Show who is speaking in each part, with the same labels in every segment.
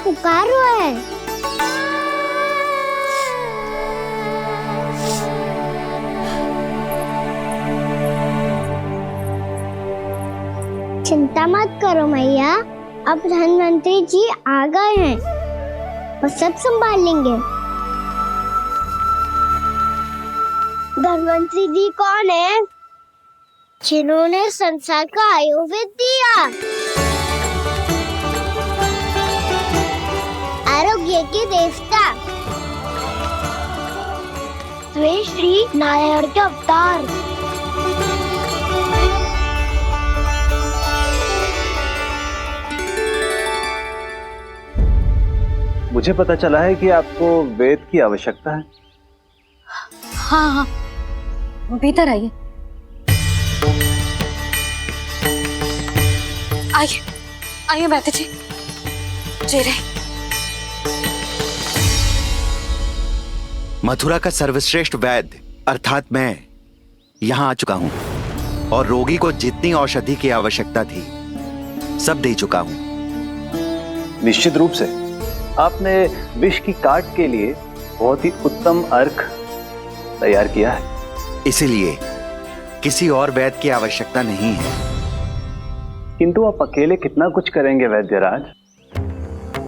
Speaker 1: पुकार रहा है। चिंता मत करो मैया, अब धनवंतरी जी आ गए हैं और सब संभाल लेंगे। धनवंतरी जी कौन है? जिन्होंने संसार का आयुर्वेद दिया, आरोग्य के देवता, वे श्री नारायण के अवतार।
Speaker 2: मुझे पता चला है कि आपको वेद की आवश्यकता है।
Speaker 3: हाँ हाँ, भीतर आइए। आइए आइए बैठे जी। जी रहे।
Speaker 4: मथुरा का सर्वश्रेष्ठ वैद्य अर्थात मैं यहाँ आ चुका हूँ और रोगी को जितनी औषधि की आवश्यकता थी सब दे चुका हूँ।
Speaker 2: निश्चित रूप से आपने विष की काट के लिए बहुत ही उत्तम अर्क तैयार किया है।
Speaker 4: इसीलिए किसी और वैद्य की आवश्यकता नहीं है।
Speaker 2: किंतु आप अकेले कितना कुछ करेंगे वैद्यराज?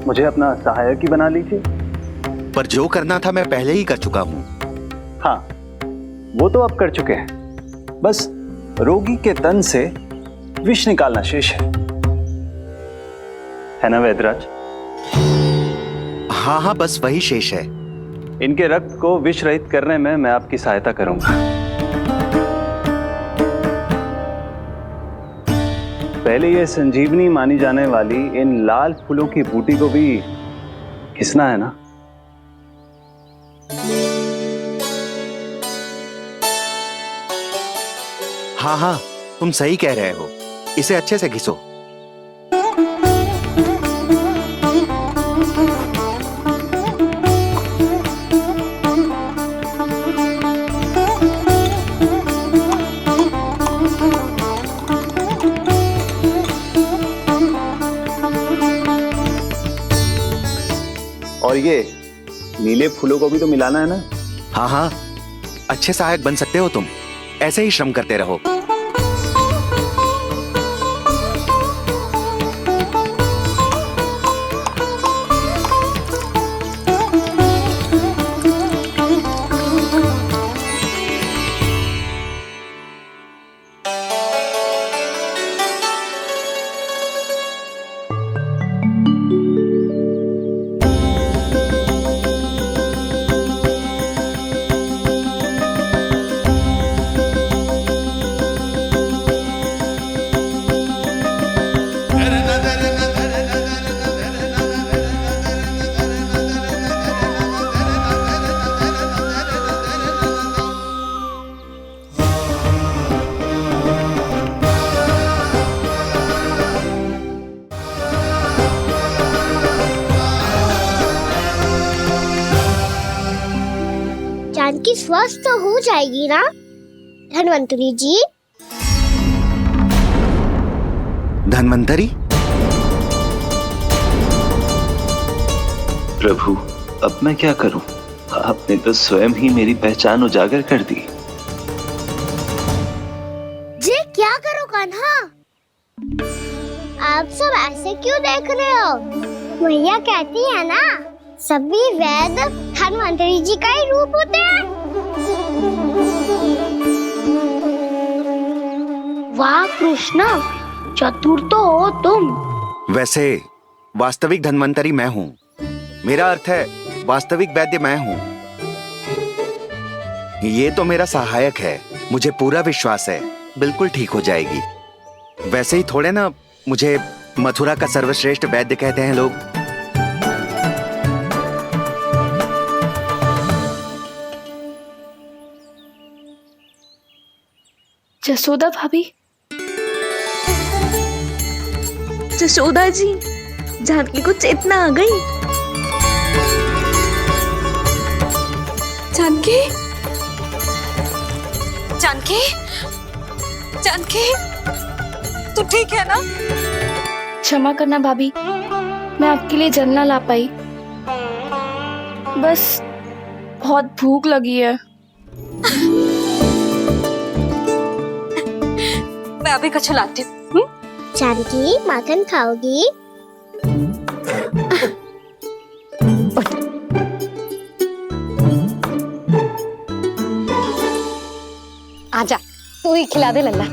Speaker 2: मुझे अपना सहायक ही बना लीजिए।
Speaker 4: पर जो करना था मैं पहले ही कर चुका हूँ।
Speaker 2: हाँ, वो तो आप कर चुके हैं। बस रोगी के तन से विष निकालना शेष है ना वैद्यराज?
Speaker 4: हाँ हाँ, बस वही शेष है।
Speaker 2: इनके रक्त को विष रहित करने में मैं आपकी सहायता करूंगा। पहले ये संजीवनी मानी जाने वाली इन लाल फूलों की बूटी को भी घिसना है ना?
Speaker 4: हाँ हाँ, तुम सही कह रहे हो। इसे अच्छे से घिसो।
Speaker 2: और ये नीले फूलों को भी तो मिलाना है ना?
Speaker 4: हाँ हाँ, अच्छे सहायक बन सकते हो तुम। ऐसे ही श्रम करते रहो।
Speaker 1: जानकी स्वस्थ हो जाएगी ना धनवंतरी जी?
Speaker 4: धनवंतरी?
Speaker 5: प्रभु, अब मैं क्या करूं? आपने तो स्वयं ही मेरी पहचान उजागर कर दी।
Speaker 1: जी क्या करो कान्हा? आप सब ऐसे क्यों देख रहे हो? मैया कहती है ना, सभी वैद्य धनवंतरी जी का ही रूप होते हैं। वाह कृष्णा, चतुर तो हो तुम।
Speaker 4: वैसे वास्तविक धन्वंतरी मैं हूँ। मेरा अर्थ है वास्तविक वैद्य मैं हूँ। ये तो मेरा सहायक है। मुझे पूरा विश्वास है बिल्कुल ठीक हो जाएगी। वैसे ही थोड़े ना मुझे मथुरा का सर्वश्रेष्ठ वैद्य कहते हैं लोग।
Speaker 3: जसोदा भाभी, जसोदा जी, जानकी को चेतना आ गई। जानकी, जानकी, जानकी, तू ठीक है ना? क्षमा करना भाभी, मैं आपके लिए जल ना ला पाई। बस बहुत भूख लगी है।
Speaker 6: मैं अभी कुछ लाती हूँ।
Speaker 1: जानकी, माखन खाओगी?
Speaker 6: आजा, तू ही खिला दे लल्ला।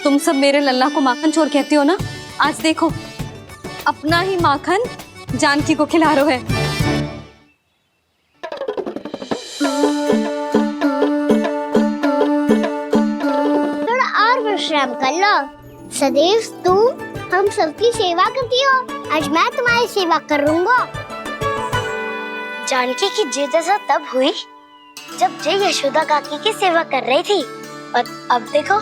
Speaker 6: तुम सब मेरे लल्ला को माखन चोर कहती हो ना? आज देखो, अपना ही माखन जानकी को खिला रहे हो।
Speaker 1: थोड़ा और विश्राम कर लो। सदैव तुम हम सबकी सेवा करती हो, आज मैं तुम्हारी सेवा करूंगा। जानकी की जिद दशा तब हुई जब जय यशोदा काकी की सेवा कर रही थी, और अब देखो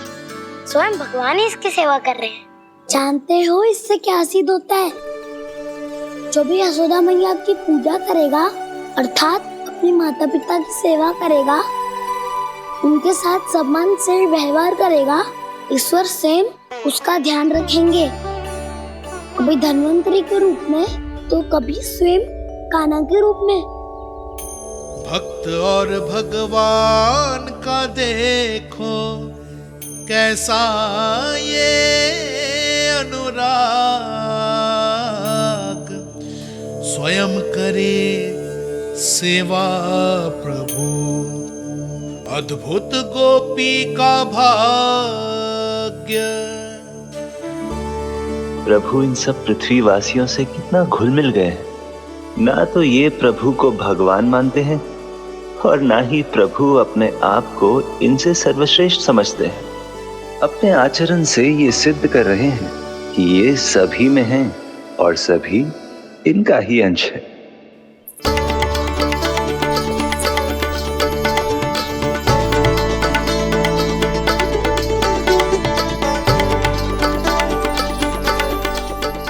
Speaker 1: स्वयं भगवान ही इसकी सेवा कर रहे हैं। जानते हो इससे क्या सिद्ध होता है? जो भी यशोदा मैया की पूजा करेगा, अर्थात अपने माता पिता की सेवा करेगा, उनके साथ सम्मान से व्यवहार करेगा, ईश्वर स्वयं उसका ध्यान रखेंगे। कभी धन्वंतरी के रूप में तो कभी स्वयं कान्हा के रूप में।
Speaker 7: भक्त और भगवान का देखो कैसा ये अनुराग, स्वयं करे सेवा प्रभु, अद्भुत गोपी का भाग्य।
Speaker 5: प्रभु इन सब पृथ्वीवासियों से कितना घुल मिल गए हैं। ना तो ये प्रभु को भगवान मानते हैं और ना ही प्रभु अपने आप को इनसे सर्वश्रेष्ठ समझते हैं। अपने आचरण से ये सिद्ध कर रहे हैं कि ये सभी में हैं और सभी इनका ही अंश है।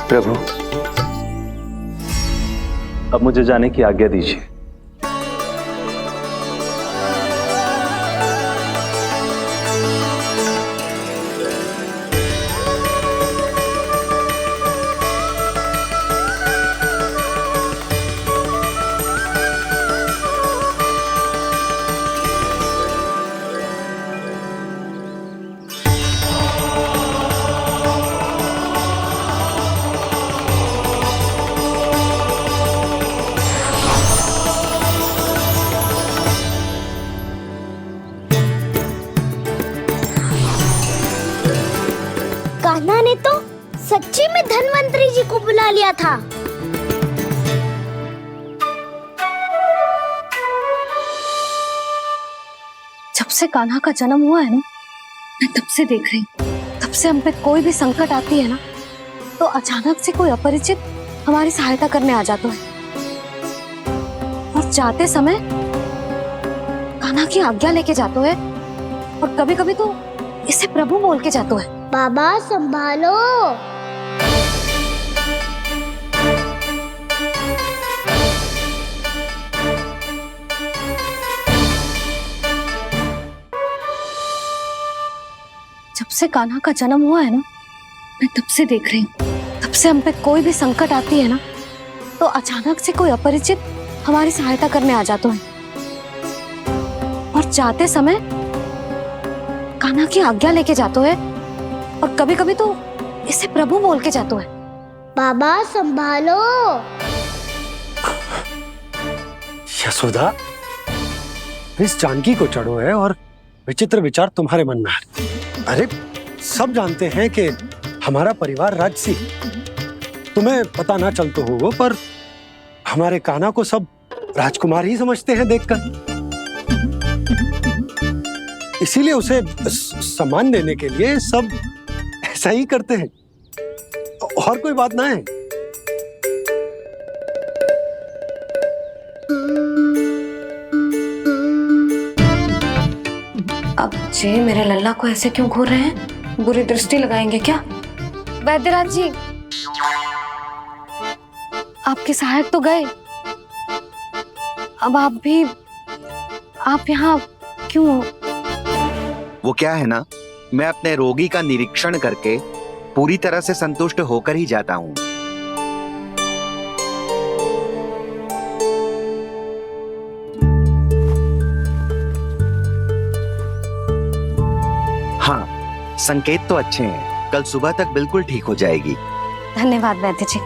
Speaker 2: प्रभु, अब मुझे जाने की आज्ञा दीजिए।
Speaker 1: कान्हा ने तो सच्ची में धन्वंतरी जी को बुला लिया था।
Speaker 6: जब से कान्हा का जन्म हुआ है ना, मैं तब से देख रही हूँ, तब से हम पे कोई भी संकट आती है ना, तो अचानक से कोई अपरिचित हमारी सहायता करने आ जाता है, और जाते समय कान्हा की आज्ञा लेके जाते है, और कभी कभी तो इसे प्रभु बोल के जाते है।
Speaker 1: बाबा संभालो।
Speaker 6: जब से कान्हा का जन्म हुआ है ना, मैं तब से देख रही हूँ, तब से हम पे कोई भी संकट आती है ना, तो अचानक से कोई अपरिचित हमारी सहायता करने आ जाता है, और जाते समय कान्हा की आज्ञा लेके जाते है, और कभी कभी तो इसे प्रभु बोल के जाते है।
Speaker 1: बाबा संभालो।
Speaker 8: यशोदा, इस जानकी को चढ़ो है और विचित्र विचार तुम्हारे मन में है। अरे सब जानते हैं कि हमारा परिवार राजसी, तुम्हें पता ना चलते होगा, पर हमारे कान्हा को सब राजकुमार ही समझते हैं देखकर। इसीलिए उसे सम्मान देने के लिए सब ऐसा ही करते हैं, और कोई बात ना है।
Speaker 6: अब जे मेरे लल्ला को ऐसे क्यों घूर रहे हैं? बुरी दृष्टि लगाएंगे क्या? वैद्यराज जी, आपके सहायक तो गए, अब आप यहाँ क्यों हो?
Speaker 4: वो क्या है ना, मैं अपने रोगी का निरीक्षण करके पूरी तरह से संतुष्ट होकर ही जाता हूँ। हाँ, संकेत तो अच्छे हैं, कल सुबह तक बिल्कुल ठीक हो जाएगी।
Speaker 6: धन्यवाद वैद्य जी।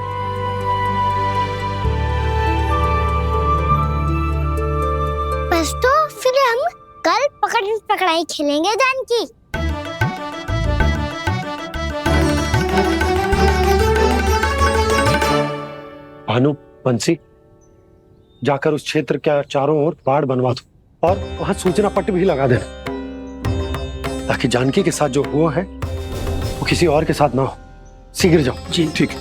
Speaker 1: बस तो फिर हम कल पकड़न पकड़ाई खेलेंगे जानकी।
Speaker 8: भानु, बंसी, जाकर उस क्षेत्र के चारों ओर बाड़ बनवा दो और वहां सूचना पट्ट भी लगा देना, ताकि जानकी के साथ जो हुआ है वो किसी और के साथ ना हो। शीघ्र जाओ।
Speaker 2: जी ठीक है।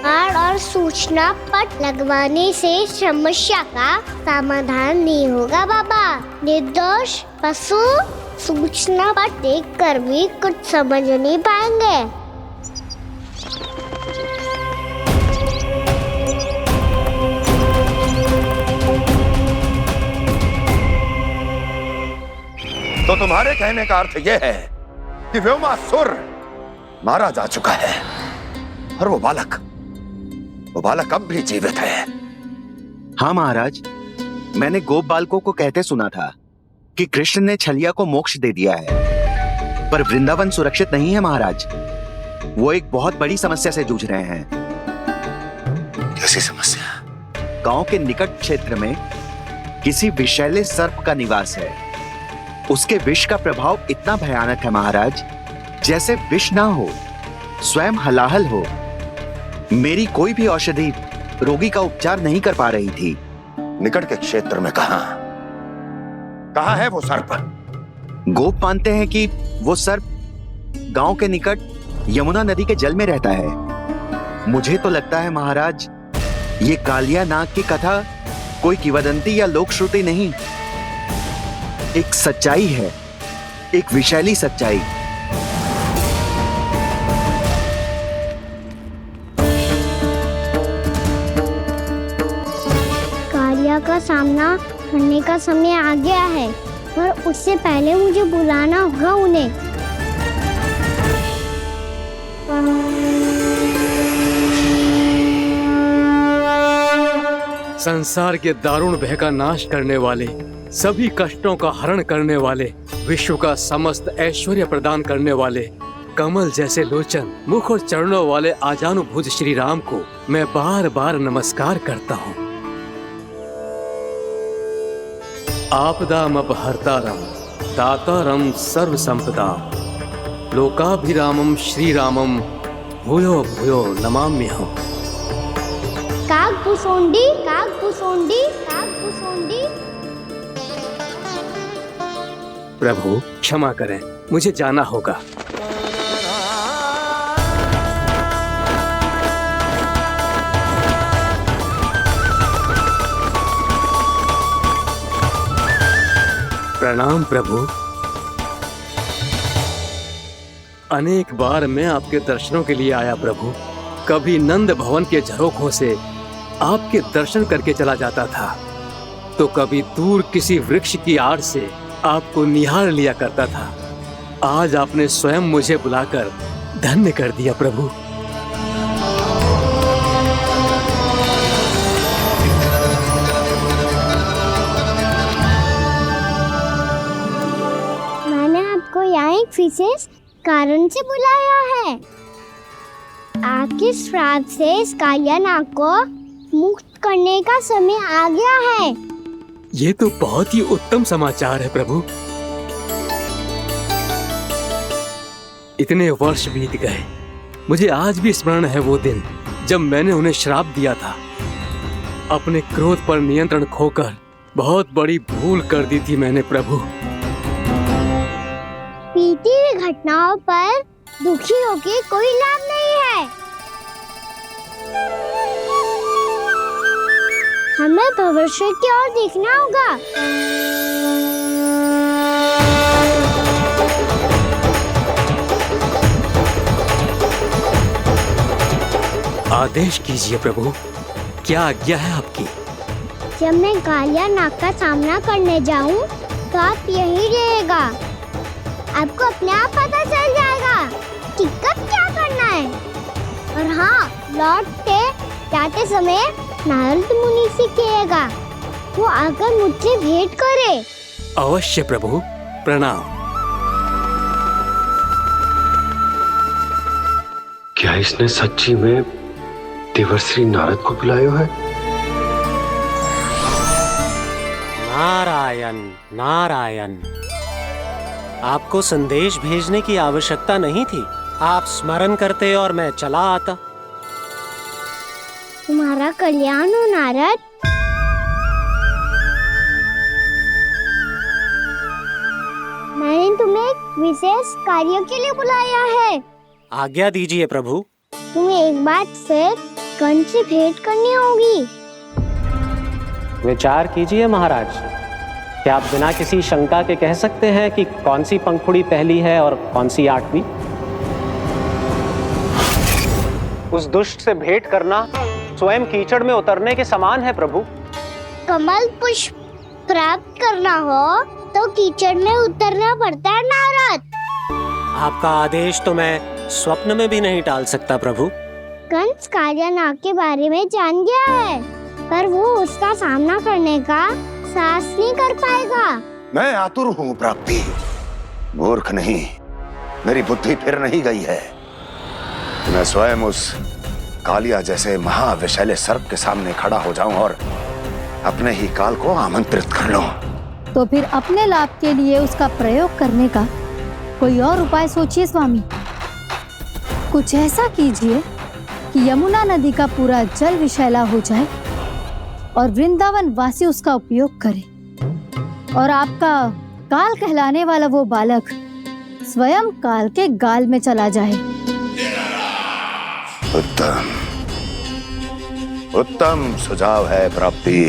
Speaker 1: बाड़ और सूचना पट लगवाने से समस्या का समाधान नहीं होगा बाबा। निर्दोष पशु सूचना पट देखकर भी कुछ समझ नहीं पाएंगे।
Speaker 9: तो तुम्हारे कहने का अर्थ यह है कि व्योमासुर मारा जा चुका है और वो बालक अब भी जीवित है।
Speaker 4: हाँ महाराज, मैंने गोप बालकों को कहते सुना था कि कृष्ण ने छलिया को मोक्ष दे दिया है, पर वृंदावन सुरक्षित नहीं है महाराज। वो एक बहुत बड़ी समस्या से जूझ रहे हैं।
Speaker 9: कैसी समस्या?
Speaker 4: गांव के निकट क्षेत्र में किसी विषैले सर्प का निवास है। उसके विष का प्रभाव इतना भयानक है महाराज, जैसे विष ना हो, स्वयं हलाहल हो। मेरी कोई भी औषधि रोगी का उपचार नहीं कर पा रही थी।
Speaker 9: निकट के क्षेत्र में कहाँ है वो सर्प?
Speaker 4: गोप मानते हैं कि वो सर्प गांव के निकट यमुना नदी के जल में रहता है। मुझे तो लगता है महाराज, ये कालिया नाग की कथा कोई किंवदंती या लोक श्रुति नहीं, एक सच्चाई है, एक विषैली सच्चाई।
Speaker 1: कालिया का सामना करने का समय आ गया है, पर उससे पहले मुझे बुलाना होगा उन्हें।
Speaker 10: संसार के दारुण भय का नाश करने वाले, सभी कष्टों का हरण करने वाले, विश्व का समस्त ऐश्वर्य प्रदान करने वाले, कमल जैसे लोचन, मुख और चरणों वाले आजानुभुज श्री राम को मैं बार बार नमस्कार करता हूँ। आपदामपहर्तारं दातारं सर्व संपदा लोकाभिरामं श्री रामं भूयो भूयो नमाम्यहम्।
Speaker 1: कागभूसोंडी कागभूसोंडी कागभूसोंडी।
Speaker 10: प्रभु क्षमा करें, मुझे जाना होगा। प्रणाम प्रभु। अनेक बार मैं आपके दर्शनों के लिए आया प्रभु। कभी नंद भवन के झरोखों से आपके दर्शन करके चला जाता था, तो कभी दूर किसी वृक्ष की आड़ से आपको निहार लिया करता था। आज आपने स्वयं मुझे बुलाकर धन्य कर दिया प्रभु।
Speaker 1: मैंने आपको यहाँ एक विशेष कारण से बुलाया है। आपके श्राप से इस कालिया नाग को मुक्त करने का समय आ गया है।
Speaker 10: ये तो बहुत ही उत्तम समाचार है प्रभु। इतने वर्ष बीत गए, मुझे आज भी स्मरण है वो दिन जब मैंने उन्हें श्राप दिया था। अपने क्रोध पर नियंत्रण खोकर बहुत बड़ी भूल कर दी थी मैंने प्रभु।
Speaker 1: बीती हुई घटनाओं पर दुखी होके कोई लाभ नहीं है। हमें भविष्य की ओर देखना होगा।
Speaker 10: आदेश कीजिए प्रभु, क्या आज्ञा है आपकी?
Speaker 1: जब मैं कालिया नाग का सामना करने जाऊं, तो आप यही रहेगा। आपको अपने आप पता चल जाएगा कि कब क्या करना है। और हाँ, लौटते जाते समय नारद मुनि से कहिएगा, वो आकर मुझसे भेंट करे।
Speaker 10: अवश्य प्रभु, प्रणाम।
Speaker 8: क्या इसने सच्ची में देवर्षि नारद को बुलाया है?
Speaker 11: नारायण नारायण, आपको संदेश भेजने की आवश्यकता नहीं थी। आप स्मरण करते और मैं चला आता।
Speaker 1: तुम्हारा कल्याण हो नारद। मैंने तुम्हें एक विशेष कार्य के लिए बुलाया है।
Speaker 11: आज्ञा दीजिए प्रभु।
Speaker 1: तुम्हें एक बार फिर कंस से भेंट करनी होगी।
Speaker 11: विचार कीजिए महाराज, क्या आप बिना किसी शंका के कह सकते हैं कि कौन सी पंखुड़ी पहली है और कौन सी आठवीं? उस दुष्ट से भेंट करना स्वयं कीचड़ में उतरने के समान है प्रभु।
Speaker 1: कमल पुष्प प्राप्त करना हो तो कीचड़ में उतरना पड़ता है नारद।
Speaker 11: आपका आदेश तो मैं स्वप्न में भी नहीं टाल सकता प्रभु।
Speaker 1: कंस कालिया नाग के बारे में जान गया है, पर वो उसका सामना करने का साहस नहीं कर पाएगा।
Speaker 9: मैं आतुर हूँ प्राप्ति, मूर्ख नहीं। मेरी बुद्धि फिर नहीं गई है। मैं स्वयं उस कालिया जैसे महाविषैले सर्प के सामने खड़ा हो जाऊं और अपने ही काल को आमंत्रित कर लूं।
Speaker 12: तो फिर अपने लाभ के लिए उसका प्रयोग करने का कोई और उपाय सोचिए स्वामी। कुछ ऐसा कीजिए कि यमुना नदी का पूरा जल विषैला हो जाए और वृंदावन वासी उसका उपयोग करे, और आपका काल कहलाने वाला वो बालक स्वयं काल के गाल में चला जाए।
Speaker 9: उत्तम उत्तम सुझाव है प्राप्ति।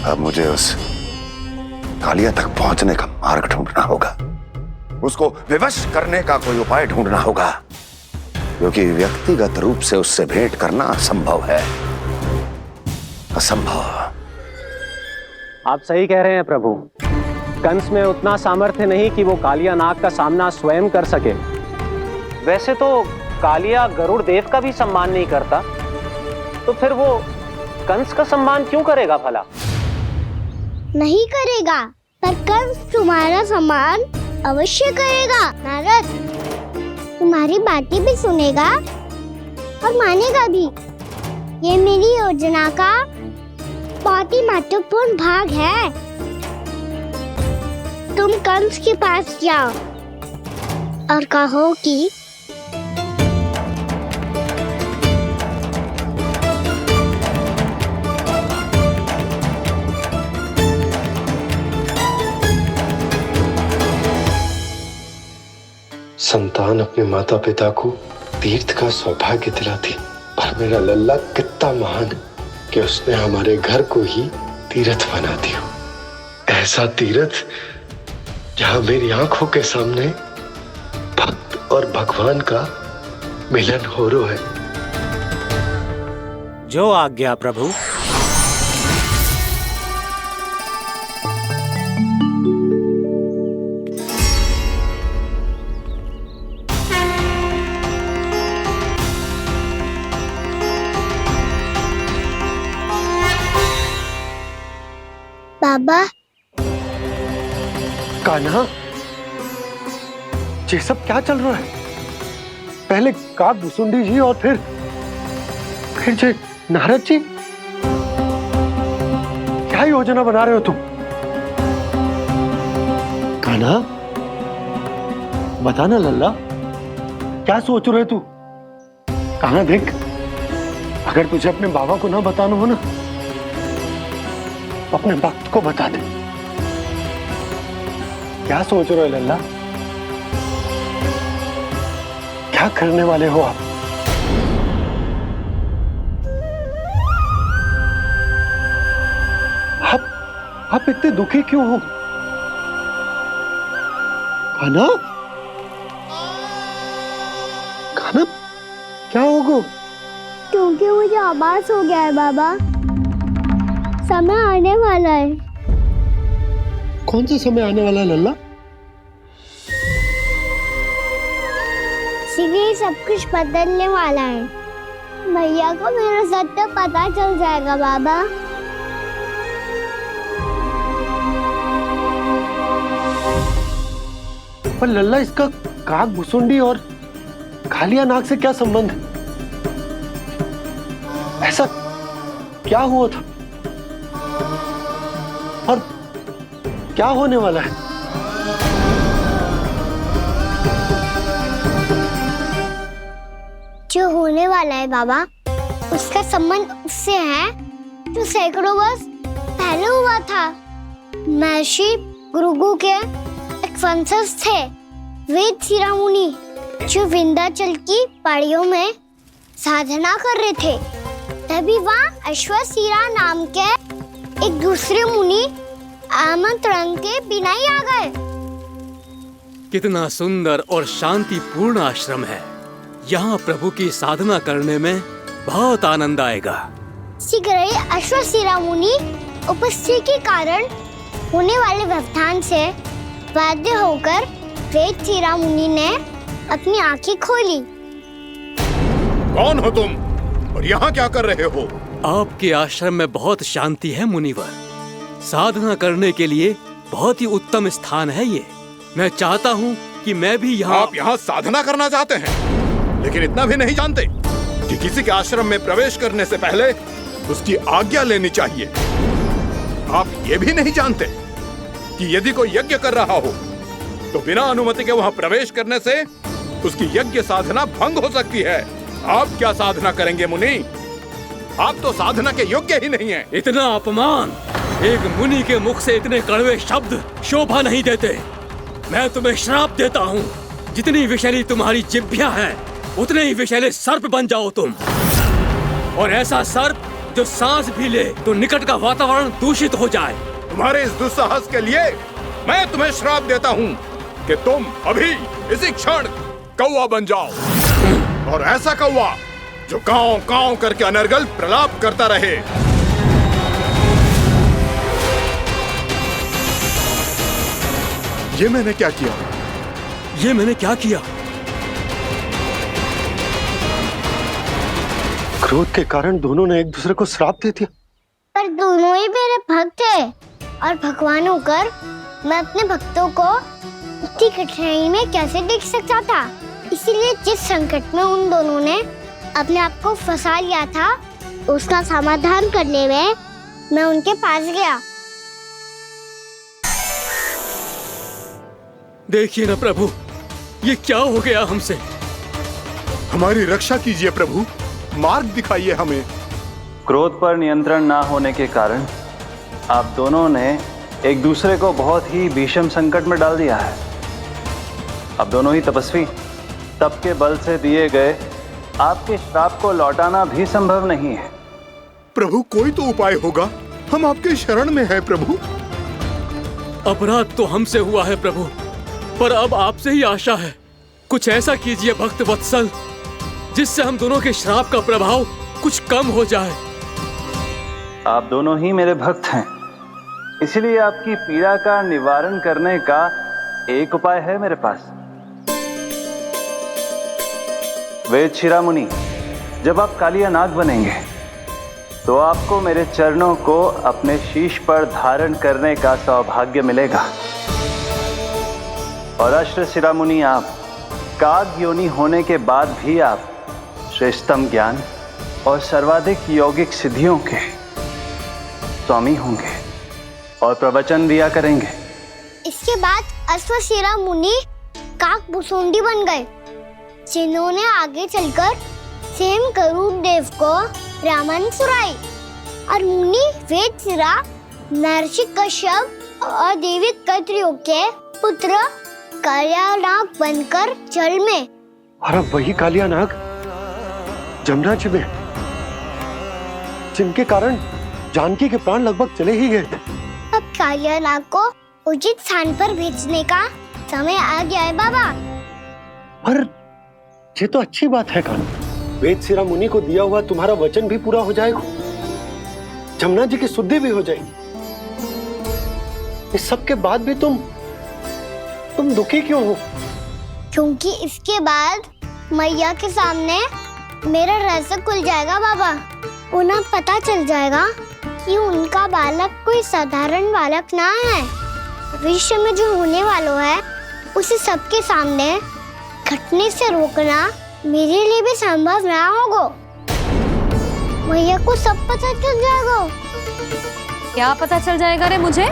Speaker 9: अब मुझे उस कालिया तक पहुंचने का मार्ग ढूंढना होगा। उसको विवश करने का कोई उपाय ढूंढना होगा, क्योंकि व्यक्तिगत रूप से उससे भेंट करना असंभव है। असंभव।
Speaker 11: आप सही कह रहे हैं प्रभु। कंस में उतना सामर्थ्य नहीं कि वो कालिया नाग का सामना स्वयं कर सके। वैसे तो कालिया गरुड़ देव का भी सम्मान नहीं करता, तो फिर वो कंस का सम्मान क्यों करेगा भला?
Speaker 1: नहीं करेगा, पर कंस तुम्हारा सम्मान अवश्य करेगा नारद। तुम्हारी बातें भी सुनेगा और मानेगा भी। ये मेरी योजना का बहुत ही महत्वपूर्ण भाग है। तुम कंस के पास जाओ और कहो कि
Speaker 8: संतान अपने माता पिता को तीर्थ का सौभाग्य दिलाती, और मेरा लल्ला कितना महान कि उसने हमारे घर को ही तीर्थ बना दिया। ऐसा तीर्थ जहां मेरी आंखों के सामने भक्त और भगवान का मिलन हो रहा है।
Speaker 11: जो आज्ञा प्रभु।
Speaker 1: बाबा,
Speaker 8: कान्हा, ये सब क्या चल रहा है? पहले काक भुसुंडी जी और फिर जे नारद जी। क्या योजना बना रहे हो तुम? कान्हा, बताना लल्ला, क्या सोच रहे तू? कान्हा देख, अगर तुझे अपने बाबा को ना बताना हो ना, अपने भक्त को बता दे। क्या सोच रहे हो लल्ला? क्या करने वाले हो आप? आप इतने दुखी क्यों हो? कान्हा, कान्हा, क्या होगा?
Speaker 1: क्योंकि मुझे आभास हो गया है बाबा, समय आने वाला है।
Speaker 8: कौन सा समय आने वाला है लल्ला?
Speaker 1: इसीलिए सब कुछ बदलने वाला है। भैया को मेरा सत्य पता चल जाएगा बाबा।
Speaker 8: पर लल्ला, इसका काक भुसुंडी और कालिया नाग से क्या संबंध है? ऐसा क्या हुआ था और क्या होने वाला है?
Speaker 1: जो होने वाला है बाबा, उसका संबंध उससे है जो सैकड़ों वर्ष पहले हुआ था। महर्षि भृगु के एक वंशज थे वेदशिरा मुनि, जो विंध्याचल की पहाड़ियों में साधना कर रहे थे। तभी वहाँ अश्वशिरा नाम के एक दूसरे मुनि आमंत्रण के बिना ही आ गए।
Speaker 10: कितना सुंदर और शांतिपूर्ण आश्रम है। यहाँ प्रभु की साधना करने में बहुत आनंद आएगा।
Speaker 1: शीघ्र ही अश्वशिरा मुनि उपस्थिति के कारण होने वाले व्यवधान से बाध्य होकर वेदशिरा मुनि ने अपनी आंखें खोली।
Speaker 9: कौन हो तुम और यहाँ क्या कर रहे हो?
Speaker 10: आपके आश्रम में बहुत शांति है मुनिवर। साधना करने के लिए बहुत ही उत्तम स्थान है ये। मैं चाहता हूँ कि मैं भी यहाँ।
Speaker 9: आप यहाँ साधना करना चाहते हैं, लेकिन इतना भी नहीं जानते कि किसी के आश्रम में प्रवेश करने से पहले उसकी आज्ञा लेनी चाहिए। आप ये भी नहीं जानते कि यदि कोई यज्ञ कर रहा हो तो बिना अनुमति के वहाँ प्रवेश करने से उसकी यज्ञ साधना भंग हो सकती है। आप क्या साधना करेंगे मुनि? आप तो साधना के योग्य ही नहीं हैं।
Speaker 10: इतना अपमान! एक मुनि के मुख से इतने कड़वे शब्द शोभा नहीं देते। मैं तुम्हें श्राप देता हूँ, जितनी विषैली तुम्हारी जिह्वा है उतने ही विषैले सर्प बन जाओ तुम। और ऐसा सर्प जो सांस भी ले तो निकट का वातावरण दूषित हो जाए।
Speaker 9: तुम्हारे इस दुस्साहस के लिए मैं तुम्हें श्राप देता हूँ कि तुम अभी इसी क्षण कौवा बन जाओ, और ऐसा कौवा जो कांव कांव करके अनर्गल प्रलाप करता रहे। ये मैंने क्या किया?
Speaker 10: ये मैंने क्या किया?
Speaker 8: क्रोध के कारण दोनों ने एक दूसरे को श्राप दे दिया।
Speaker 1: पर दोनों ही मेरे भक्त हैं, और भगवान होकर मैं अपने भक्तों को इतनी कठिनाई में कैसे देख सकता था। इसीलिए जिस संकट में उन दोनों ने अपने आप को फंसा लिया था, उसका समाधान करने में मैं उनके पास गया।
Speaker 10: देखिए ना प्रभु, ये क्या हो गया हमसे?
Speaker 9: हमारी रक्षा कीजिए प्रभु, मार्ग दिखाइए हमें।
Speaker 2: क्रोध पर नियंत्रण ना होने के कारण आप दोनों ने एक दूसरे को बहुत ही भीषण संकट में डाल दिया है। अब दोनों ही तपस्वी, तप के बल से दिए गए आपके श्राप को लौटाना भी संभव नहीं है।
Speaker 9: प्रभु कोई तो उपाय होगा, हम आपके शरण में हैं प्रभु।
Speaker 10: अपराध तो हमसे हुआ है प्रभु, पर अब आपसे ही आशा है। कुछ ऐसा कीजिए भक्त वत्सल, जिससे हम दोनों के श्राप का प्रभाव कुछ कम हो जाए।
Speaker 2: आप दोनों ही मेरे भक्त हैं, इसलिए आपकी पीड़ा का निवारण करने का एक उपाय है मेरे पास। वेदशिरा मुनि, जब आप कालिया नाग बनेंगे तो आपको मेरे चरणों को अपने शीश पर धारण करने का सौभाग्य मिलेगा। और अश्वशिरा मुनि, आप काग योनि होने के बाद भी आप श्रेष्ठतम ज्ञान और सर्वाधिक यौगिक सिद्धियों के स्वामी होंगे और प्रवचन दिया करेंगे।
Speaker 1: इसके बाद अश्वशिरा मुनि काक भुसुंडी बन गए, जिन्होंने आगे चलकर स्वयं गरुड़ देव को रामायण सुनाई। और मुनि वेदशिरा महर्षि कश्यप और देवी कत्रियों के पुत्र कालिया नाग बनकर जल में।
Speaker 8: और अब वही कालिया नाग जमराज में, जिनके कारण जानकी के प्राण लगभग चले ही गए थे।
Speaker 1: अब कालिया नाग को उचित स्थान पर भेजने का समय आ गया है बाबा।
Speaker 8: पर ये तो अच्छी बात है कान्हा, वेदशिरा मुनि को दिया हुआ तुम्हारा वचन भी पूरा हो जाएगा, जमुना जी की शुद्धि भी हो जाएगी। इस सब के बाद भी तुम दुखी क्यों हो?
Speaker 1: क्योंकि इसके बाद मैया के सामने मेरा रहस्य खुल जाएगा बाबा। उन्हें पता चल जाएगा कि उनका बालक कोई साधारण बालक ना है। भविष्य में जो होने वाला है उसे सबके सामने घटने से रोकना मेरे लिए भी संभव ना होगा। मैया को सब पता चल जाएगा।
Speaker 6: क्या पता चल जाएगा रे मुझे?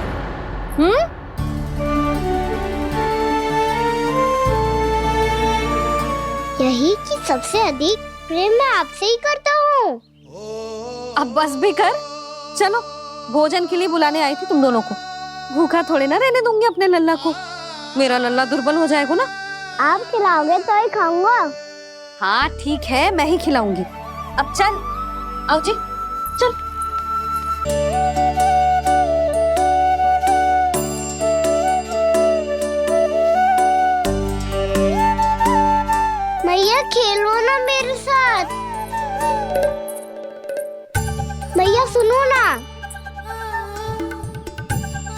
Speaker 1: यही कि सबसे अधिक प्रेम मैं आपसे ही करता हूँ।
Speaker 6: अब बस भी कर, चलो भोजन के लिए बुलाने आई थी तुम दोनों को। भूखा थोड़े ना रहने दूंगी अपने लल्ला को, मेरा लल्ला दुर्बल हो जाएगा ना।
Speaker 1: आप खिलाओगे तो ही खाऊंगा।
Speaker 6: हाँ ठीक है, मैं ही खिलाऊंगी। अब चल, आओ जी चल।
Speaker 1: मैया खेलो ना मेरे साथ। मैया सुनो ना,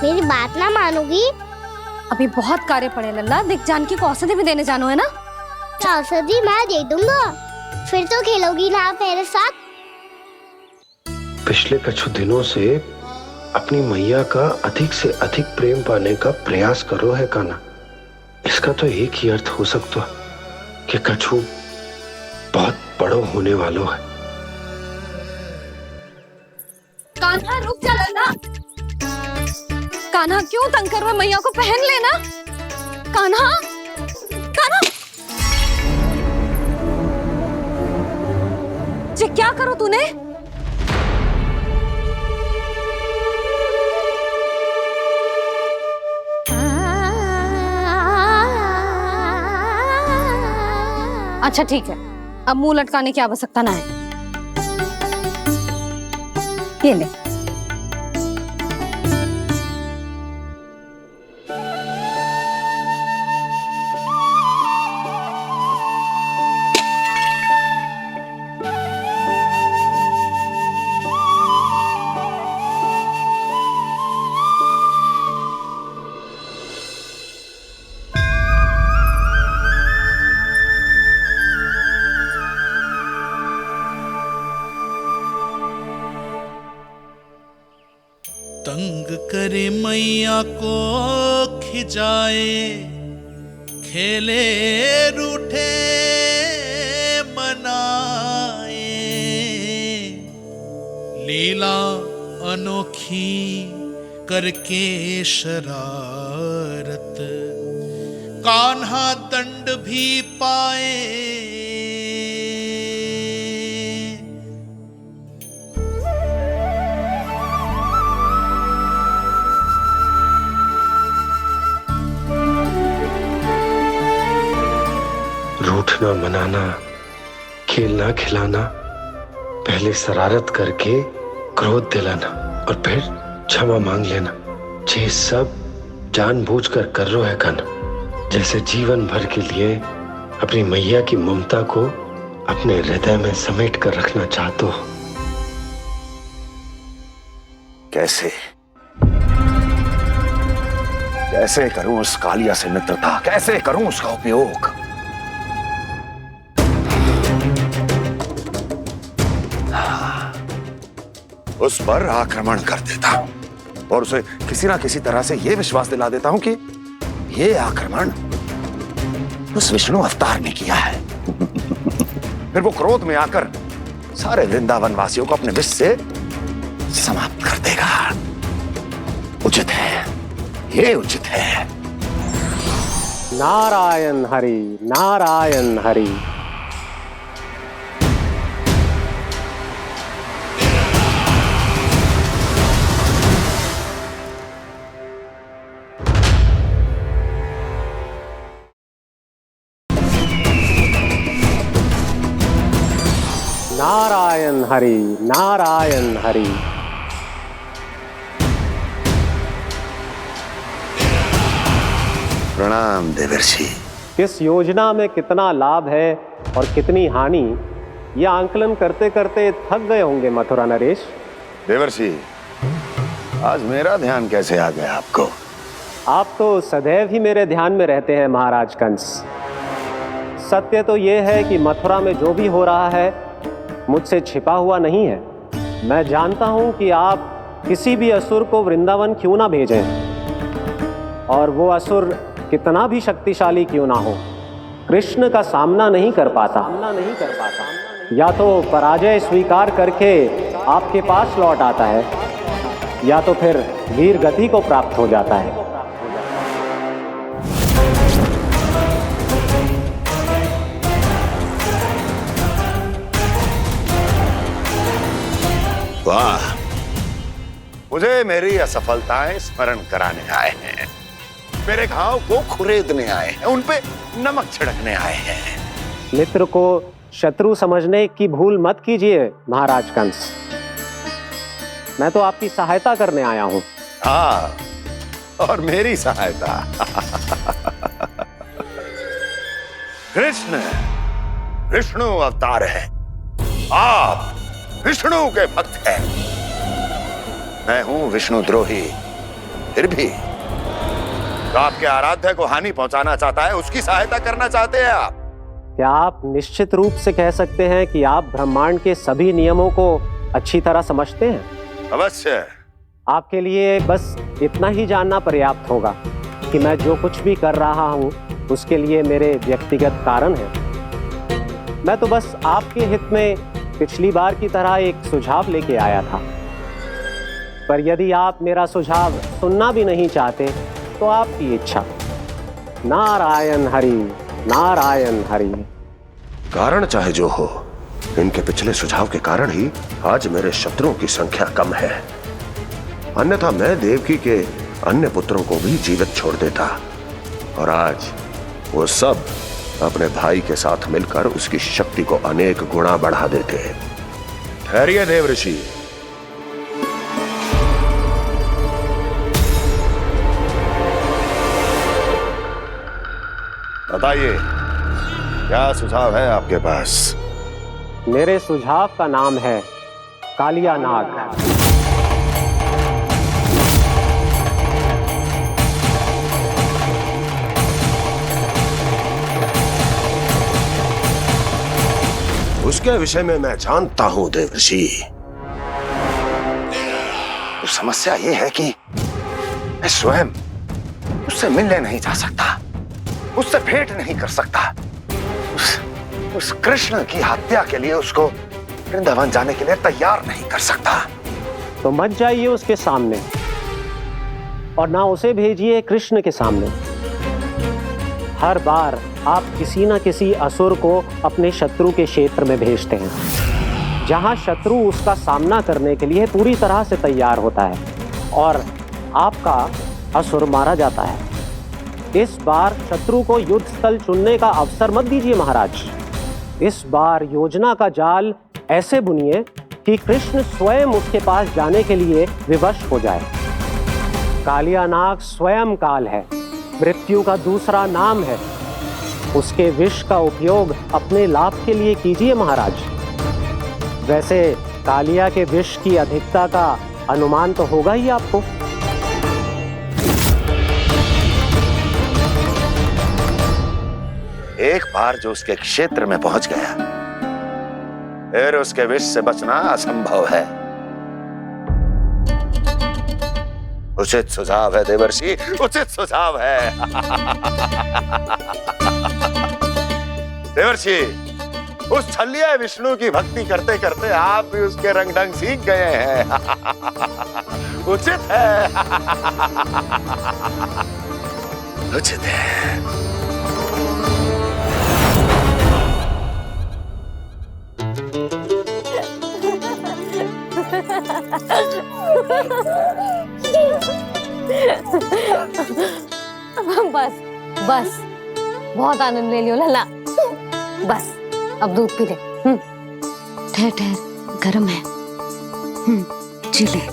Speaker 1: मेरी बात ना मानोगी?
Speaker 6: अभी बहुत कार्य पड़े लल्ला, देख जानकी को औषधि भी देने जानो है ना।
Speaker 1: औषधि मैं दे दूंगा, फिर तो खेलोगी ना आप मेरे साथ?
Speaker 8: पिछले कुछ दिनों से अपनी मैया का अधिक से अधिक प्रेम पाने का प्रयास करो है कान्हा। इसका तो एक ही अर्थ हो सकता कि कछु बहुत बड़ो होने वालो है।
Speaker 6: कान्हा रुक जा लल्ला। कान्हा क्यों तंग कर रहा है? मैया को पहन लेना। कान्हा, कान्हा जी क्या करो तूने? अच्छा ठीक है, अब मुंह लटकाने की आवश्यकता ना है। ये ले।
Speaker 7: तंग करे मैया को खिजाए, खेले रूठे मनाए, लीला अनोखी करके शरारत, कान्हा दंड भी पाए।
Speaker 8: रूठना मनाना, खेलना खिलाना, पहले शरारत करके क्रोध दिलाना और फिर क्षमा मांग लेना, ये सब जानबूझकर कर रहे है कान्हा। जैसे जीवन भर के लिए अपनी मैया की ममता को अपने हृदय में समेट कर रखना चाहते हो।
Speaker 9: कैसे कैसे करूं उस कालिया से मित्रता, कैसे करूं उसका उपयोग? उस पर आक्रमण कर देता हूं और उसे किसी ना किसी तरह से यह विश्वास दिला देता हूं कि यह आक्रमण उस विष्णु अवतार ने किया है। फिर वो क्रोध में आकर सारे वृंदावन वासियों को अपने विष से समाप्त कर देगा। उचित है, ये उचित है।
Speaker 11: नारायण हरि, नारायण हरि। नारायण हरि, नारायण हरि।
Speaker 9: प्रणाम देवर्षि।
Speaker 11: इस योजना में कितना लाभ है और कितनी हानि, यह आंकलन करते करते थक गए होंगे मथुरा नरेश।
Speaker 9: देवर्षि, आज मेरा ध्यान कैसे आ गया आपको?
Speaker 11: आप तो सदैव ही मेरे ध्यान में रहते हैं महाराज कंस। सत्य तो यह है कि मथुरा में जो भी हो रहा है मुझसे छिपा हुआ नहीं है। मैं जानता हूं कि आप किसी भी असुर को वृंदावन क्यों ना भेजें, और वो असुर कितना भी शक्तिशाली क्यों ना हो, कृष्ण का सामना नहीं कर पाता। या तो पराजय स्वीकार करके आपके पास लौट आता है, या तो फिर वीर गति को प्राप्त हो जाता है।
Speaker 9: वाह, मुझे मेरी असफलताएं स्मरण कराने आए हैं, मेरे घाव को खुरेदने आए हैं, उन पे नमक छिड़कने आए हैं।
Speaker 11: मित्र को शत्रु समझने की भूल मत कीजिए महाराज कंस। मैं तो आपकी सहायता करने आया हूं।
Speaker 9: हाँ, और मेरी सहायता। कृष्ण विष्णु अवतार है, आप विष्णु के भक्त हैं। मैं हूं विष्णु द्रोही, फिर भी तो आपके आराध्य को हानि पहुंचाना चाहता है, उसकी सहायता करना चाहते हैं आप।
Speaker 11: क्या आप निश्चित रूप से कह सकते हैं कि आप ब्रह्मांड के सभी नियमों को अच्छी तरह समझते हैं?
Speaker 9: अवश्य।
Speaker 11: आपके लिए बस इतना ही जानना पर्याप्त होगा कि मैं जो कुछ भी कर रहा हूं उसके लिए मेरे व्यक्तिगत कारण हैं। मैं तो बस आपके हित में पिछली बार की तरह एक सुझाव लेके आया था, पर यदि आप मेरा सुझाव सुनना भी नहीं चाहते तो आपकी इच्छा। नारायण हरि, नारायण हरि।
Speaker 9: कारण चाहे जो हो, इनके पिछले सुझाव के कारण ही आज मेरे शत्रुओं की संख्या कम है, अन्यथा मैं देवकी के अन्य पुत्रों को भी जीवित छोड़ देता, और आज वो सब अपने भाई के साथ मिलकर उसकी शक्ति को अनेक गुना बढ़ा देते। ठहरिए देवऋषि, बताइए क्या सुझाव है आपके पास?
Speaker 11: मेरे सुझाव का नाम है कालिया नाग।
Speaker 9: उसके विषय में मैं जानता हूं देवर्षि। तो समस्या यह है कि मैं स्वयं उससे मिलने नहीं जा सकता, उससे भेंट नहीं कर सकता। उस कृष्ण की हत्या के लिए उसको वृंदावन जाने के लिए तैयार नहीं कर सकता।
Speaker 11: तो मत जाइए उसके सामने, और ना उसे भेजिए कृष्ण के सामने। हर बार आप किसी न किसी असुर को अपने शत्रु के क्षेत्र में भेजते हैं, जहां शत्रु उसका सामना करने के लिए पूरी तरह से तैयार होता है और आपका असुर मारा जाता है। इस बार शत्रु को युद्ध स्थल चुनने का अवसर मत दीजिए महाराज। इस बार योजना का जाल ऐसे बुनिए कि कृष्ण स्वयं उसके पास जाने के लिए विवश हो जाए। कालिया नाग स्वयं काल है, मृत्यु का दूसरा नाम है। उसके विष का उपयोग अपने लाभ के लिए कीजिए महाराज। वैसे कालिया के विष की अधिकता का अनुमान तो होगा ही आपको।
Speaker 9: एक बार जो उसके क्षेत्र में पहुंच गया, फिर उसके विष से बचना असंभव है। उचित सुझाव है देवर्षि, उचित सुझाव है। देवर्षि, उस छलिया विष्णु की भक्ति करते करते आप भी उसके रंग ढंग सीख गए हैं। उचित है, उचित है।
Speaker 6: बस बस, बहुत आनंद ले लियो लल्ला। बस अब दूध पी ले। ठहर ठहर, गरम है। जी ले ले।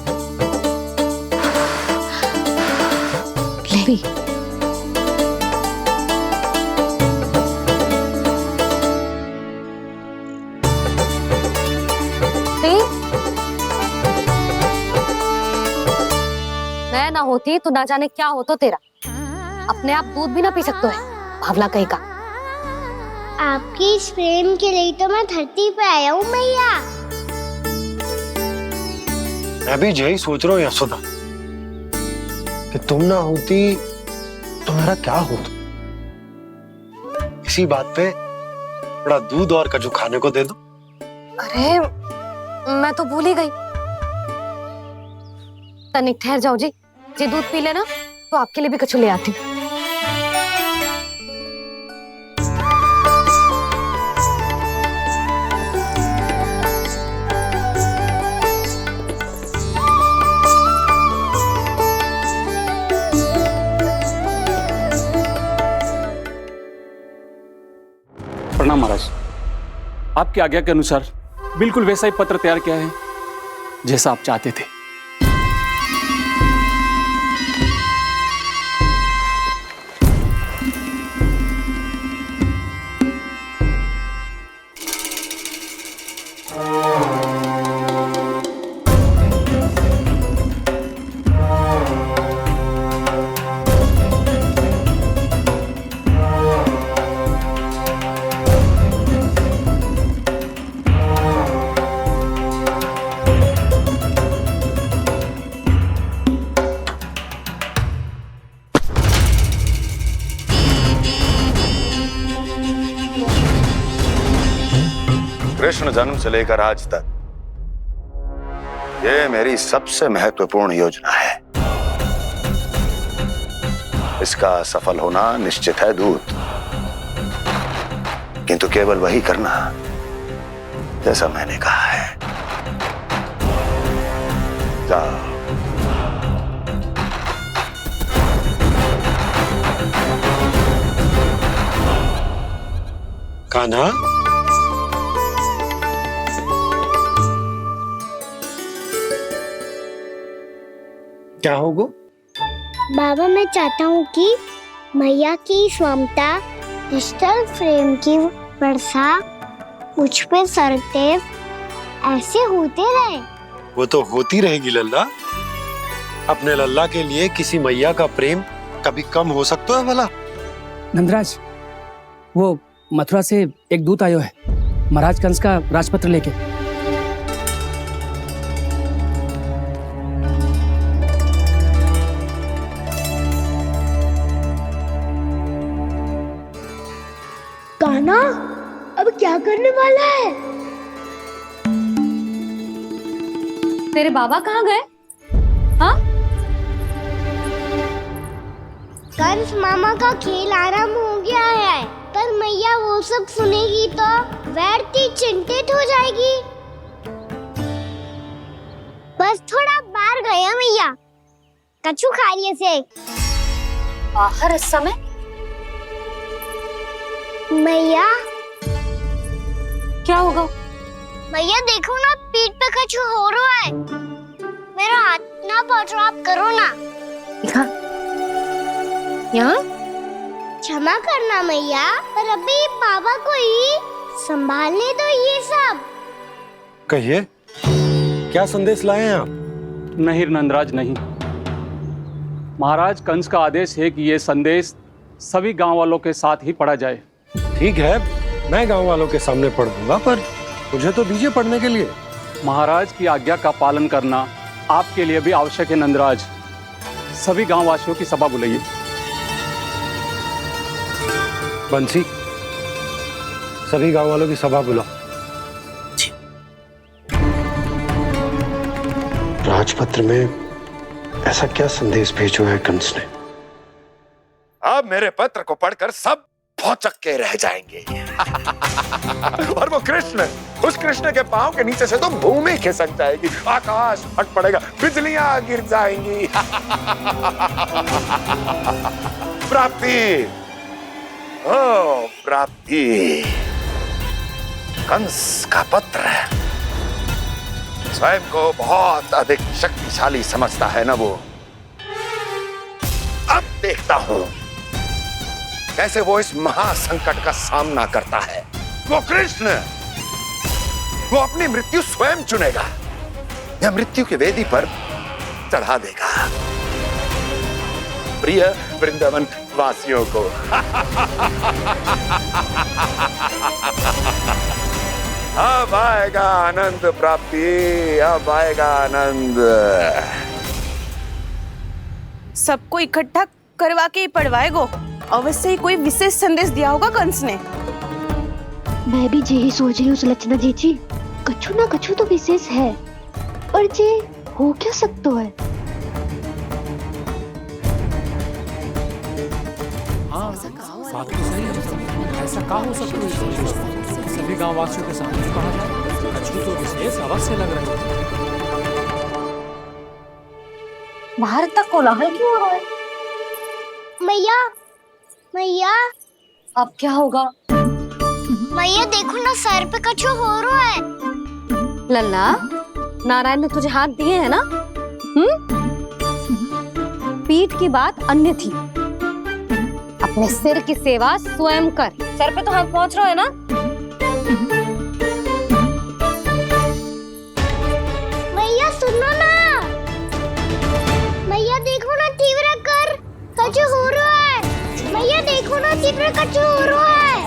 Speaker 6: होती तो ना जाने क्या हो तो तेरा। अपने आप दूध भी ना पी सकते है, भावला कहीं का।
Speaker 1: आपकी इस प्रेम के लिए तो मैं धरती पे आया हूँ मैया।
Speaker 8: मैं भी यही सोच रहा हूँ यशोदा कि तुम ना होती तो मेरा क्या होता। इसी बात पे थोड़ा दूध और कजू खाने को दे दो।
Speaker 6: अरे मैं तो भूल ही गई। तनिक ठहर जाओ जी, दूध पी लेना तो आपके लिए भी कछु ले आती हूँ।
Speaker 10: प्रणाम महाराज। आपकी आज्ञा के अनुसार बिल्कुल वैसा ही पत्र तैयार किया है जैसा आप चाहते थे।
Speaker 9: कृष्ण जन्म से लेकर आज तक ये मेरी सबसे महत्वपूर्ण योजना है। इसका सफल होना निश्चित है दूत, किंतु केवल वही करना जैसा मैंने कहा है। जाओ।
Speaker 8: कान्हा, क्या होगा?
Speaker 1: बाबा मैं चाहता हूँ कि मैया की ममता क्रिस्टल फ्रेम की वर्षा मुझ पे सरते ऐसे होते रहे।
Speaker 8: वो तो होती रहेगी लल्ला। अपने लल्ला के लिए किसी मैया का प्रेम कभी कम हो सकता है भला?
Speaker 13: नंदराज, वो मथुरा से एक दूत आयो है महाराज कंस का राजपत्र लेके।
Speaker 1: कान्हा अब क्या करने वाला है?
Speaker 6: तेरे बाबा कहाँ गए? हाँ?
Speaker 1: कंस मामा का खेल आरंभ हो गया है, पर मैया वो सब सुनेगी तो व्यर्थी चिंतित हो जाएगी। बस थोड़ा बाहर गया मैया, कछु खा लिये से।
Speaker 6: बाहर इस समय?
Speaker 1: मैया
Speaker 6: क्या होगा?
Speaker 1: मैया देखो ना, पीठ पे कछु हो रहा है। मेरा हाथ ना पकड़ो, आप करो ना।
Speaker 6: यहाँ?
Speaker 1: क्षमा करना मैया, पर अभी बाबा को ही संभालने दो ये सब।
Speaker 8: कहिए, क्या संदेश लाए हैं आप?
Speaker 10: नहीं नंदराज नहीं। महाराज कंस का आदेश है कि ये संदेश सभी गांव वालों के साथ ही पढ़ा जाए।
Speaker 8: ठीक है, मैं गांव वालों के सामने पढ़ दूंगा, पर मुझे तो दीजिए पढ़ने के लिए।
Speaker 10: महाराज की आज्ञा का पालन करना आपके लिए भी आवश्यक है नंदराज। सभी गांव वासियों की सभा बुलाइए।
Speaker 8: बंसी, सभी गांव वालों की सभा बुलाओ। राजपत्र में ऐसा क्या संदेश भेजो है कंस ने?
Speaker 9: अब मेरे पत्र को पढ़कर सब भौचक्के रह जाएंगे। और वो कृष्ण, उस कृष्ण के पांव के नीचे से तो भूमि खिसक जाएगी, आकाश फट पड़ेगा, बिजलियां गिर जाएंगी। प्राप्ति, ओ प्राप्ति, कंस का पत्र स्वयं को बहुत अधिक शक्तिशाली समझता है ना वो। अब देखता हूं कैसे वो इस महासंकट का सामना करता है। वो कृष्ण, वो अपनी मृत्यु स्वयं चुनेगा या मृत्यु की वेदी पर चढ़ा देगा। प्रिय वृंदावन वासियों को। अब आएगा आनंद प्राप्ति, अब आएगा आनंद।
Speaker 3: सबको इकट्ठा करवा के ही पढ़वाएगो। अवश्य ही कोई विशेष संदेश दिया होगा कंस ने।
Speaker 1: मैं भी यही सोच रही हूँ सुलक्षणा जी, कछु ना कछु तो विशेष है, पर जे हो क्या सकता है?
Speaker 13: हाँ, बात तो सही है। ऐसा क्या हो सकता है? सभी गांव वासियों के सामने कहा जाए, कछु तो विशेष अवश्य लग रहे हैं।
Speaker 6: बाहर इतना कोलाहल क्यों हो रहा है?
Speaker 1: मैया, मैया,
Speaker 6: अब क्या होगा?
Speaker 1: मैया देखो ना, सर पे कछु हो रहा है।
Speaker 6: लल्ला, नारायण ने तुझे हाथ दिए हैं ना? पीठ की बात अन्य थी। अपने सिर की सेवा स्वयं कर। सर पे तो हाथ पहुंच रहा है ना?
Speaker 1: मैया सुनो ना, मैया देखो ना, तीव्र कर कछु हो रहा है। मैया देखो ना, तीव्र कछु हो रहा है।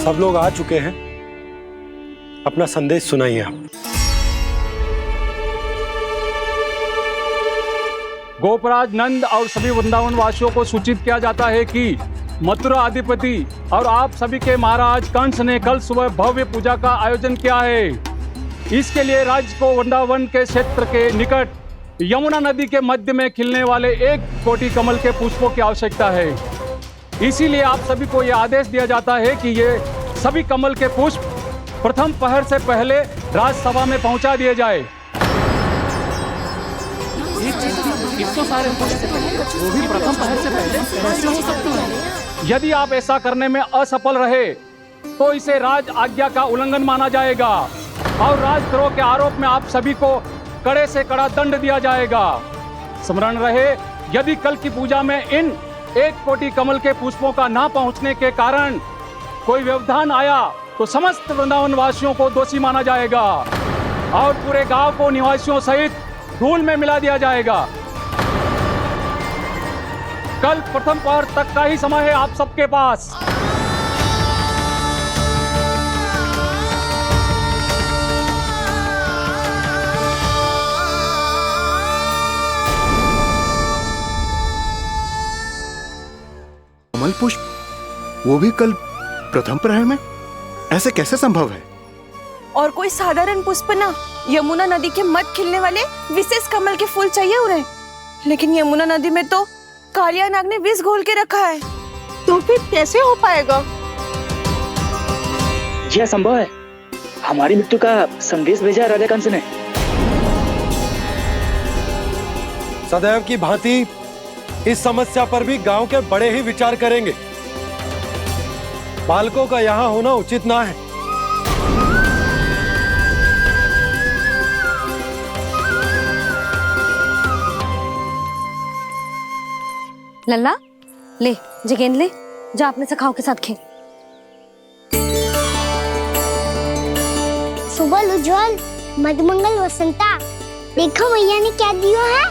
Speaker 8: सब लोग आ चुके हैं, अपना संदेश सुनाइए आप।
Speaker 10: गोपराज नंद और सभी वृंदावन वासियों को सूचित किया जाता है कि मथुरा अधिपति और आप सभी के महाराज कंस ने कल सुबह भव्य पूजा का आयोजन किया है। इसके लिए राज्य को वृंदावन के क्षेत्र के निकट यमुना नदी के मध्य में खिलने वाले 1 कोटि कमल के पुष्पों की आवश्यकता है। इसीलिए आप सभी को यह आदेश दिया जाता है कि ये सभी कमल के पुष्प प्रथम पहर से पहले राजसभा में पहुंचा दिए जाए।
Speaker 13: इतने सारे पुष्प वो भी प्रथम पहर से पहले कैसे हो सकते हैं?
Speaker 10: यदि आप ऐसा करने में असफल रहे तो इसे राज आज्ञा का उल्लंघन माना जाएगा और राजद्रोह के आरोप में आप सभी को कड़े से कड़ा दंड दिया जाएगा। स्मरण रहे, यदि कल की पूजा में इन 1 कोटि कमल के पुष्पों का ना पहुंचने के कारण कोई व्यवधान आया तो समस्त वृंदावन वासियों को दोषी माना जाएगा और पूरे गांव को निवासियों सहित धूल में मिला दिया जाएगा। कल प्रथम पहर तक का ही समय है आप सबके पास।
Speaker 9: कमल पुष्प, वो भी कल प्रथम प्रहर में? ऐसे कैसे संभव है?
Speaker 3: और कोई साधारण पुष्प ना, यमुना नदी के मध्य खिलने वाले विशेष कमल के फूल चाहिए उन्हें। लेकिन यमुना नदी में तो कालिया नाग ने विष घोल के रखा है, तो फिर कैसे हो पाएगा?
Speaker 14: यह संभव है। हमारी मृत्यु का संदेश भेजा राजा कंस ने।
Speaker 8: सदैव की भांति इस समस्या पर भी गांव के बड़े ही विचार करेंगे। बालकों का यहाँ होना उचित ना है।
Speaker 6: लल्ला, ले जे गेंद ले, जा अपने सखाओं के साथ खेल।
Speaker 1: सुबह उज्जवल, मधुमंगल वसंता, देखो भैया ने क्या दिया है।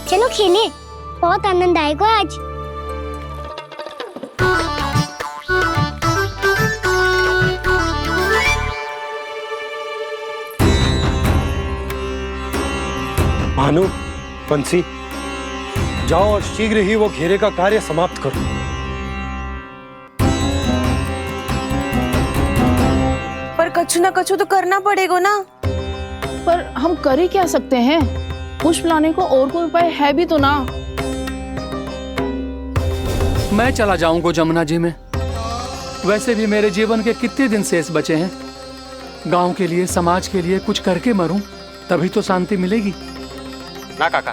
Speaker 1: चलो खेले, बहुत आनंद आएगा आज।
Speaker 8: भानु, बंसी, जाओ और शीघ्र ही वो घेरे का कार्य समाप्त करो।
Speaker 3: पर कछु ना कछु तो करना पड़ेगा ना।
Speaker 15: पर हम कर ही क्या सकते हैं? पुष्प लाने को और कोई उपाय है भी तो ना।
Speaker 13: मैं चला जाऊंगा जमुना जी में। वैसे भी मेरे जीवन के कितने दिन शेष बचे हैं। गांव के लिए, समाज के लिए कुछ करके मरूं, तभी तो शांति मिलेगी।
Speaker 16: ना काका,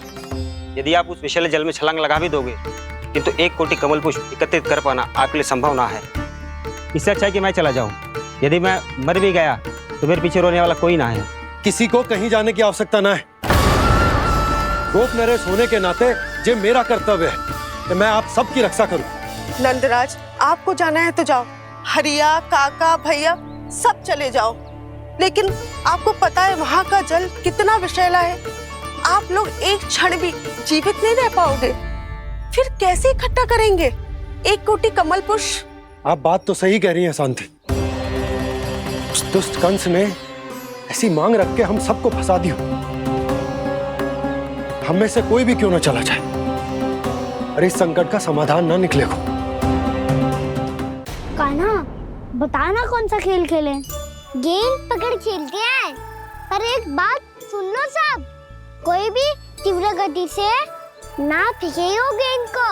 Speaker 16: यदि आप उस विषैले जल में छलांग लगा भी दोगे, किंतु 1 कोटि कमल पुष्प एकत्रित कर पाना आपके लिए संभव ना है। इससे अच्छा है कि मैं चला जाऊं। यदि मैं मर भी गया तो मेरे पीछे रोने वाला कोई ना है।
Speaker 8: किसी को कहीं जाने की आवश्यकता ना है। गोप नरेश होने के नाते ये मेरा कर्तव्य है कि मैं आप सबकी रक्षा करूं।
Speaker 17: नंदराज, आपको जाना है तो जाओ। हरिया, काका, भैया सब चले जाओ।
Speaker 3: लेकिन आपको पता है वहाँ का जल कितना विषैला है। आप लोग एक क्षण भी जीवित नहीं रह पाओगे। फिर कैसे इकट्ठा करेंगे 1 कोटि कमल पुष्प?
Speaker 8: आप बात तो सही कह रही हैं शांति। उस दुष्ट कंस ने ऐसी मांग रख के हम सबको फंसा दी हो। हम में से कोई भी क्यों ना चला जाए और इस संकट का समाधान ना निकले को।
Speaker 1: कान्हा, बताना कौन सा खेल खेलें? गेंद पकड़ खेलते हैं। पर एक बात सुन लो सब, कोई भी तीव्र गति से ना फेंकेगा गेंद को।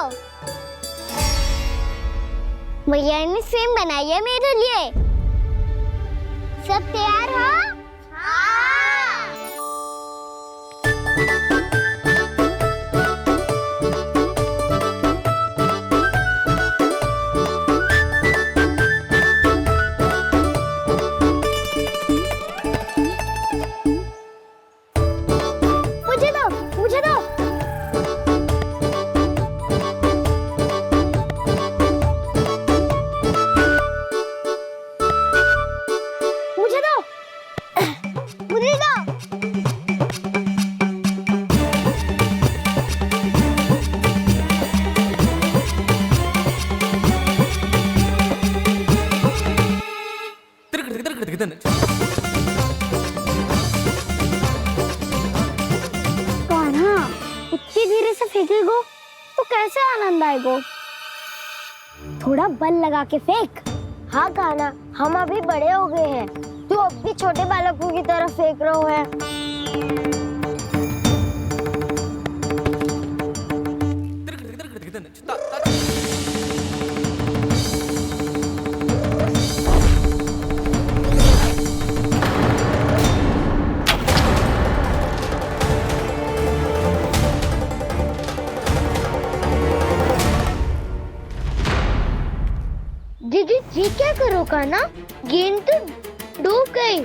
Speaker 1: भैया ने स्वयं बनाई है मेरे लिए। सब तैयार हो? कान्हा, इतनी धीरे से फेंकेगो तो कैसे आनंद आएगो? थोड़ा बल लगा के फेंक। हाँ कान्हा, हम अभी बड़े हो गए हैं, तू अब भी छोटे बालकों की तरह फेंक रहा है। दीदी जी क्या करो कान्हा, गेंद तो डूब गई।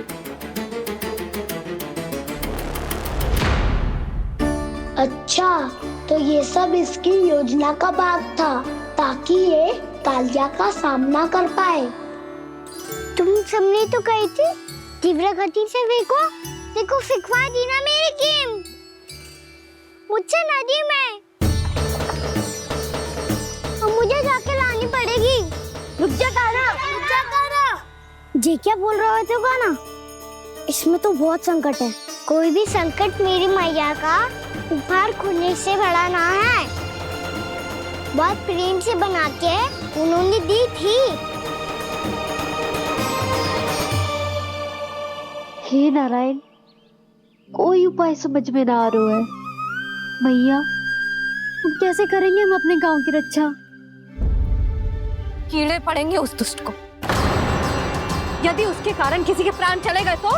Speaker 1: अच्छा, तो ये सब इसकी योजना का भाग था ताकि ये कालिया का सामना कर पाए। तुम सबने तो कही थी तीव्र गति से फेंको, देखो फिकवा दी ना मेरी गेंद मुझसे नदी में। अब मुझे जाके लानी पड़ेगी। रुक जा कान्हा, रुक जा कान्हा। जी क्या बोल रहे थे कान्हा? इसमें तो बहुत संकट है। कोई भी संकट मेरी मैया का उपहार खुलने से बड़ा ना है। बहुत प्रेम से बना के उन्होंने दी थी।
Speaker 6: हे नारायण, कोई उपाय समझ में ना आ रहा है। भैया, अब कैसे करेंगे हम अपने गांव की रक्षा? कीड़े पड़ेंगे उस दुष्ट को। यदि उसके कारण किसी के प्राण चले गए तो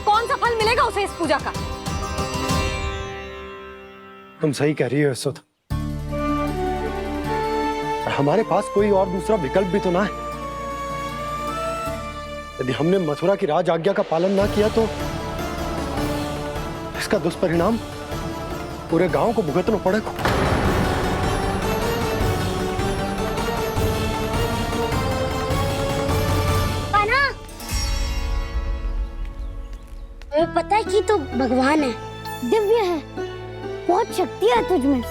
Speaker 6: कौन सा फल मिलेगा उसे इस पूजा का?
Speaker 8: तुम सही कह रही हो यशोदा। हमारे पास कोई और दूसरा विकल्प भी तो ना है। यदि हमने मथुरा की राज आज्ञा का पालन ना किया तो इसका दुष्परिणाम पूरे गांव को भुगतना पड़ेगा।
Speaker 1: हमें पता है कि तू भगवान है, दिव्य है, बहुत शक्ति है तुझमें,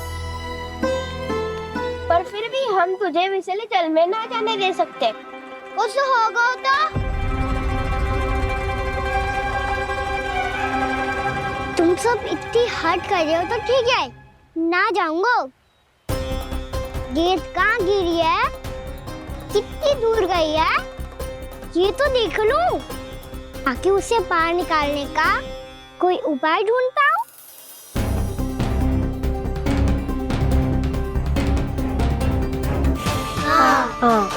Speaker 1: पर फिर भी हम तुझे विषैले जल में ना जाने दे सकते। कुछ होगा तो तुम सब इतनी हट कर रहे हो तो ठीक है, ना जाऊंगा। गेंद कहाँ गिरी है, कितनी दूर गई है, ये तो देख लूं, ताकि उसे बाहर निकालने का कोई उपाय ढूंढ पाऊं। हाँ।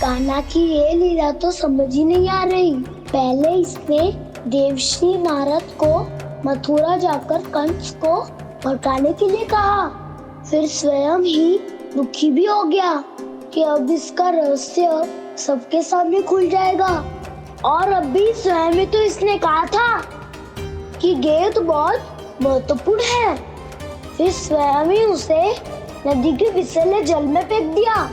Speaker 1: कान्हा की ये लीला तो समझ ही नहीं आ रही। पहले इसने देवश्री नारद को मथुरा जाकर कंस को भगाने के लिए कहा, फिर स्वयं ही दुखी भी हो गया कि अब इसका रहस्य सबके सामने खुल जाएगा। और अभी स्वयं ही तो इसने कहा था कि गेंद बहुत महत्वपूर्ण है। फिर स्वयं ही उसे नदी के विसले जल में फेंक दिया।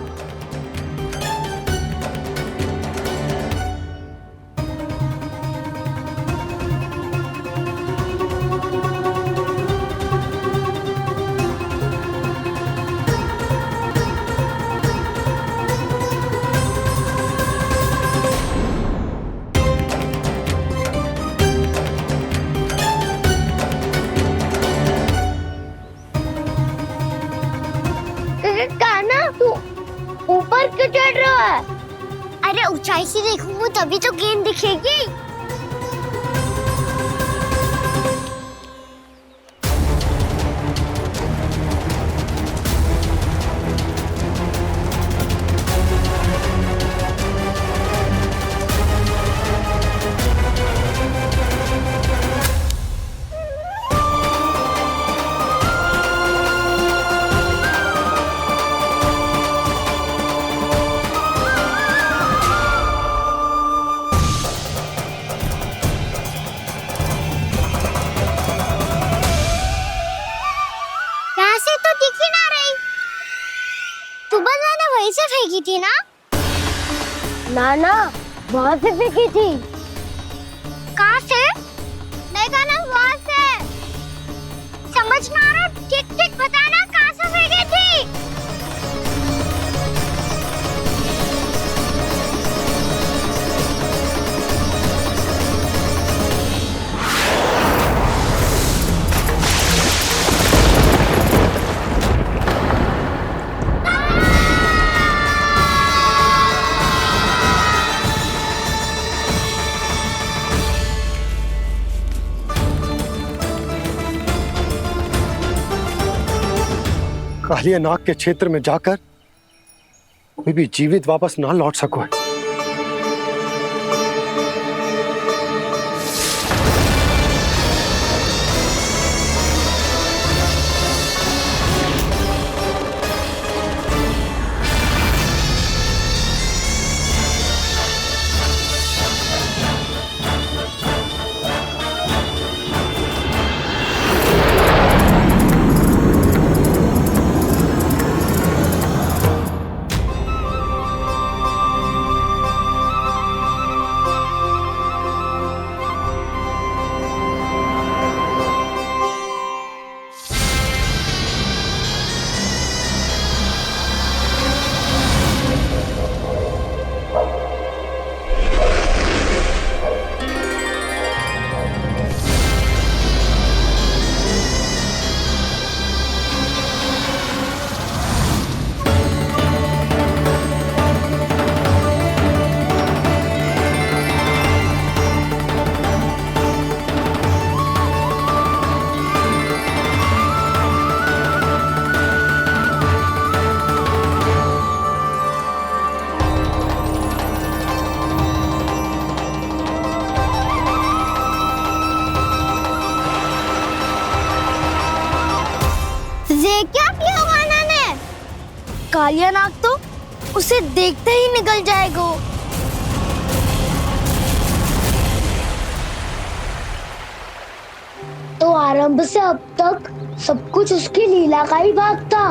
Speaker 1: कान्हा, तू ऊपर क्यों चढ़ रहा है? अरे ऊंचाई से देखूंगा तभी तो गेंद दिखेगी। वहीं से फेंकी थी ना? ना वहाँ से फेंकी थी। कहाँ से? नहीं कहना वहाँ से। समझ ना आ रहा, ठीक बताना कहाँ से फेंकी थी?
Speaker 8: कालिया नाग के क्षेत्र में जाकर कोई भी जीवित वापस ना लौट सको। क्या किया माना ने? कालिया नाग तो उसे देखते ही निकल जाएगा। तो आरंभ से अब तक सब कुछ उसकी लीला का ही भाग था।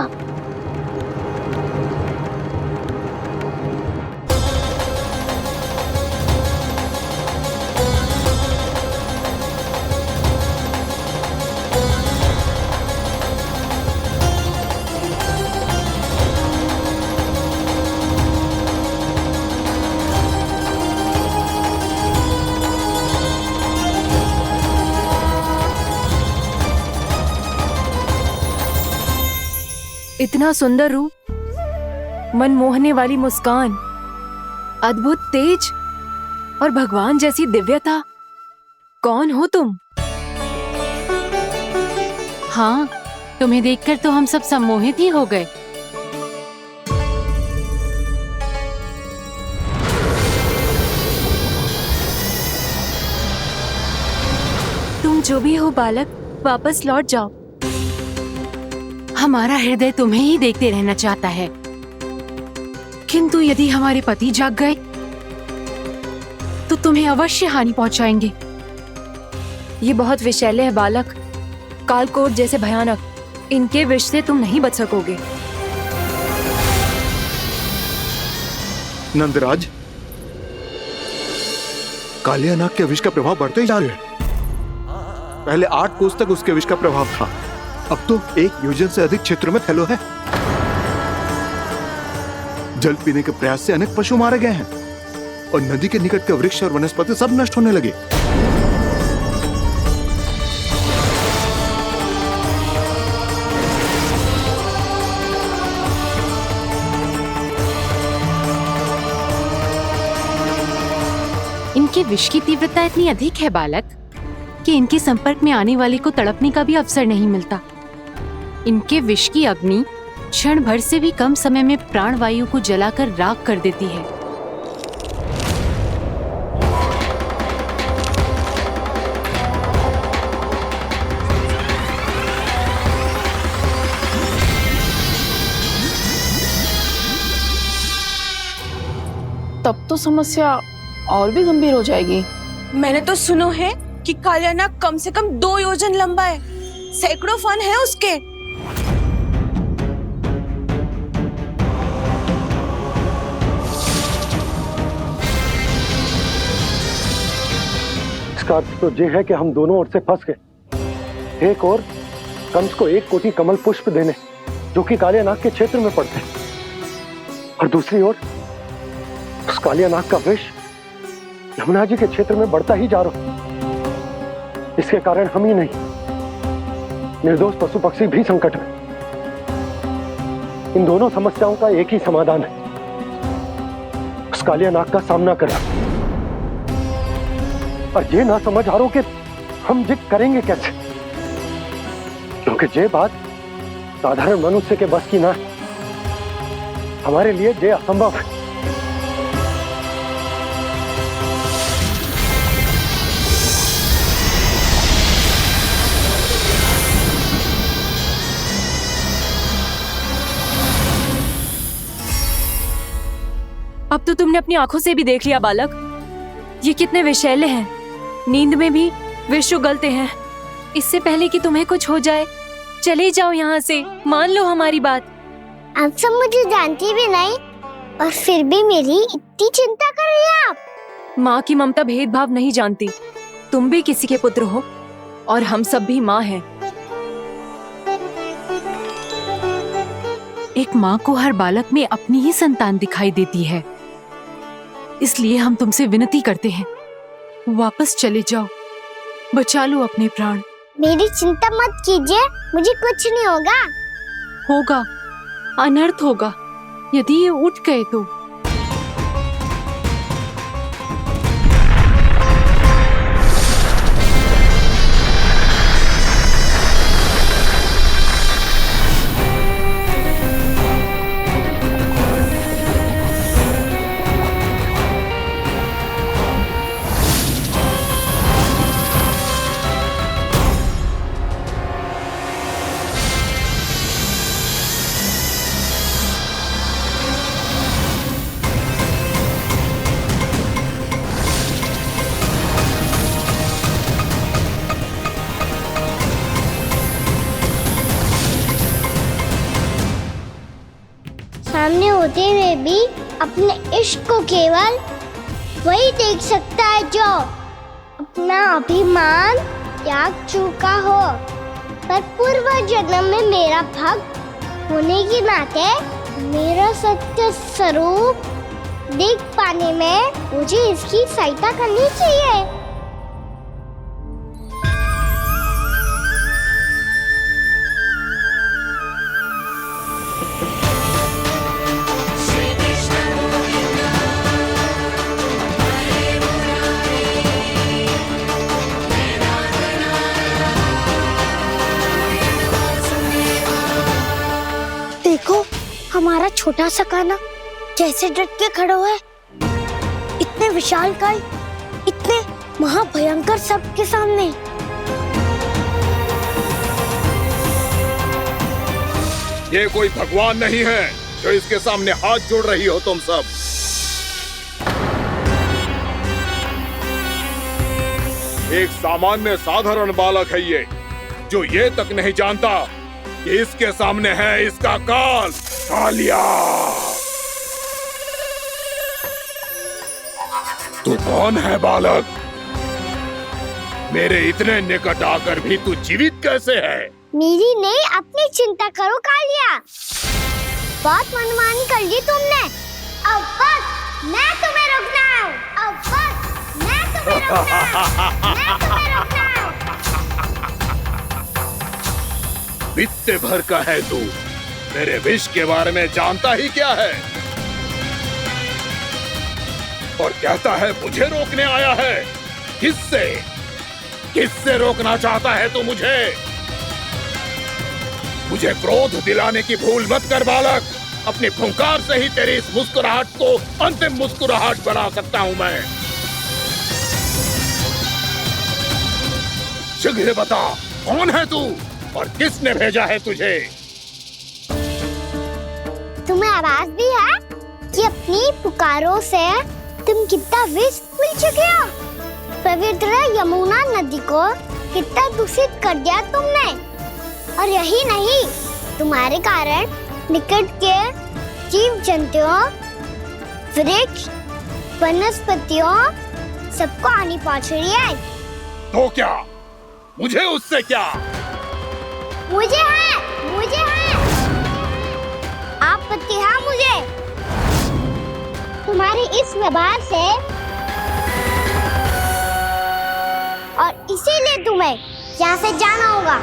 Speaker 3: इतना सुंदर रूप, मन मोहने वाली मुस्कान, अद्भुत तेज और भगवान जैसी दिव्यता। कौन हो तुम?
Speaker 17: हाँ, तुम्हें देखकर तो हम सब सम्मोहित ही हो गए।
Speaker 3: तुम जो भी हो बालक, वापस लौट जाओ।
Speaker 17: हमारा हृदय तुम्हें ही देखते रहना चाहता है, किंतु यदि हमारे पति जाग गए तो तुम्हें अवश्य हानि पहुंचाएंगे।
Speaker 18: ये बहुत विषैले है बालक, कालकोट जैसे भयानक। इनके विष से तुम नहीं बच सकोगे।
Speaker 9: नंदराज, कालिया नाग के विष का प्रभाव बढ़ते ही जा रहा है। पहले 8 कोस तक उसके विष का प्रभाव था, अब तो 1 योजन से अधिक क्षेत्र में फैलो है। जल पीने के प्रयास से अनेक पशु मारे गए हैं और नदी के निकट के वृक्ष और वनस्पति सब नष्ट होने लगे।
Speaker 17: इनके विष की तीव्रता इतनी अधिक है बालक कि इनके संपर्क में आने वाले को तड़पने का भी अवसर नहीं मिलता। इनके विष की अग्नि क्षण भर से भी कम समय में प्राणवायु को जलाकर राख कर देती है।
Speaker 15: तब तो समस्या और भी गंभीर हो जाएगी।
Speaker 3: मैंने तो सुनो है कि कालिया नाग कम से कम 2 योजन लंबा है, सैकड़ों फन है उसके।
Speaker 8: इसका अर्थ तो ये है कि हम दोनों ओर से फंस गए। एक और कंस को 1 कोटि कमल पुष्प देने जो कि कालिया नाग के क्षेत्र में पड़ते हैं, और दूसरी ओर उस कालिया नाग का विष यमुना जी के क्षेत्र में बढ़ता ही जा रहा। इसके कारण हम ही नहीं, निर्दोष पशु पक्षी भी संकट में। इन दोनों समस्याओं का एक ही समाधान है, उस कालिया नाग का सामना करना। और ये ना समझ आ रहा कि हम ये करेंगे कैसे, क्योंकि ये बात साधारण मनुष्य के बस की ना है। हमारे लिए ये असंभव है।
Speaker 18: अब तो तुमने अपनी आंखों से भी देख लिया बालक, ये कितने विषैले हैं। नींद में भी विष उगलते हैं। इससे पहले कि तुम्हें कुछ हो जाए, चले जाओ यहाँ से, मान लो हमारी बात।
Speaker 1: आप सब मुझे जानती भी नहीं और फिर भी मेरी इतनी चिंता कर रही हैं आप।
Speaker 18: माँ की ममता भेदभाव नहीं जानती। तुम भी किसी के पुत्र हो और हम सब भी माँ हैं। एक माँ को हर बालक में अपनी ही संतान दिखाई देती है, इसलिए हम तुमसे विनती करते हैं, वापस चले जाओ, बचा लो अपने प्राण।
Speaker 1: मेरी चिंता मत कीजिए, मुझे कुछ नहीं होगा।
Speaker 17: होगा, अनर्थ होगा यदि ये उठ गए तो।
Speaker 1: सामने होते हुए भी अपने इश्क को केवल वही देख सकता है जो अपना अभिमान त्याग चुका हो। पर पूर्व जन्म में मेरा भक्त होने के नाते मेरा सत्य स्वरूप देख पाने में मुझे इसकी सहायता करनी चाहिए। देखो हमारा छोटा सा कान्हा कैसे डट के खड़ा हुआ है, इतने विशालकाय, इतने महाभयंकर सबके सामने।
Speaker 9: ये कोई भगवान नहीं है जो इसके सामने हाथ जोड़ रही हो तुम सब।
Speaker 19: एक सामान्य साधारण बालक है ये, जो ये तक नहीं जानता कि इसके सामने है इसका काल, कालिया। तू कौन है बालक? मेरे इतने निकट आकर भी तू जीवित कैसे है?
Speaker 1: मेरी नहीं, अपनी चिंता करो कालिया। बहुत मनमानी कर ली तुमने। अब बस मैं तुम्हें रोकना हूँ। अब बस मैं तुम्हें रोकना हूँ।
Speaker 19: बित्ते भर का है तू, मेरे विष के बारे में जानता ही क्या है? और कहता है मुझे रोकने आया है। किससे? किससे रोकना चाहता है तू मुझे? मुझे क्रोध दिलाने की भूल मत कर बालक। अपनी फुंकार से ही तेरी इस मुस्कुराहट को अंतिम मुस्कुराहट बना सकता हूं मैं। शीघ्र बता, कौन है तू और किसने भेजा है तुझे?
Speaker 1: तुम्हें आवाज भी है कि अपनी पुकारों से तुम कितना विष भूल चुके हो। पवित्र यमुना नदी को कितना दूषित कर दिया तुमने। और यही नहीं, तुम्हारे कारण निकट के जीव जंतुओं, वृक्ष, वनस्पतियों सबको हानि पहुंच रही है।
Speaker 19: तो क्या? मुझे उससे क्या?
Speaker 1: मुझे है आपत्ति है मुझे तुम्हारी इस व्यवहार से, और इसीलिए तुम्हें यहाँ से जाना होगा।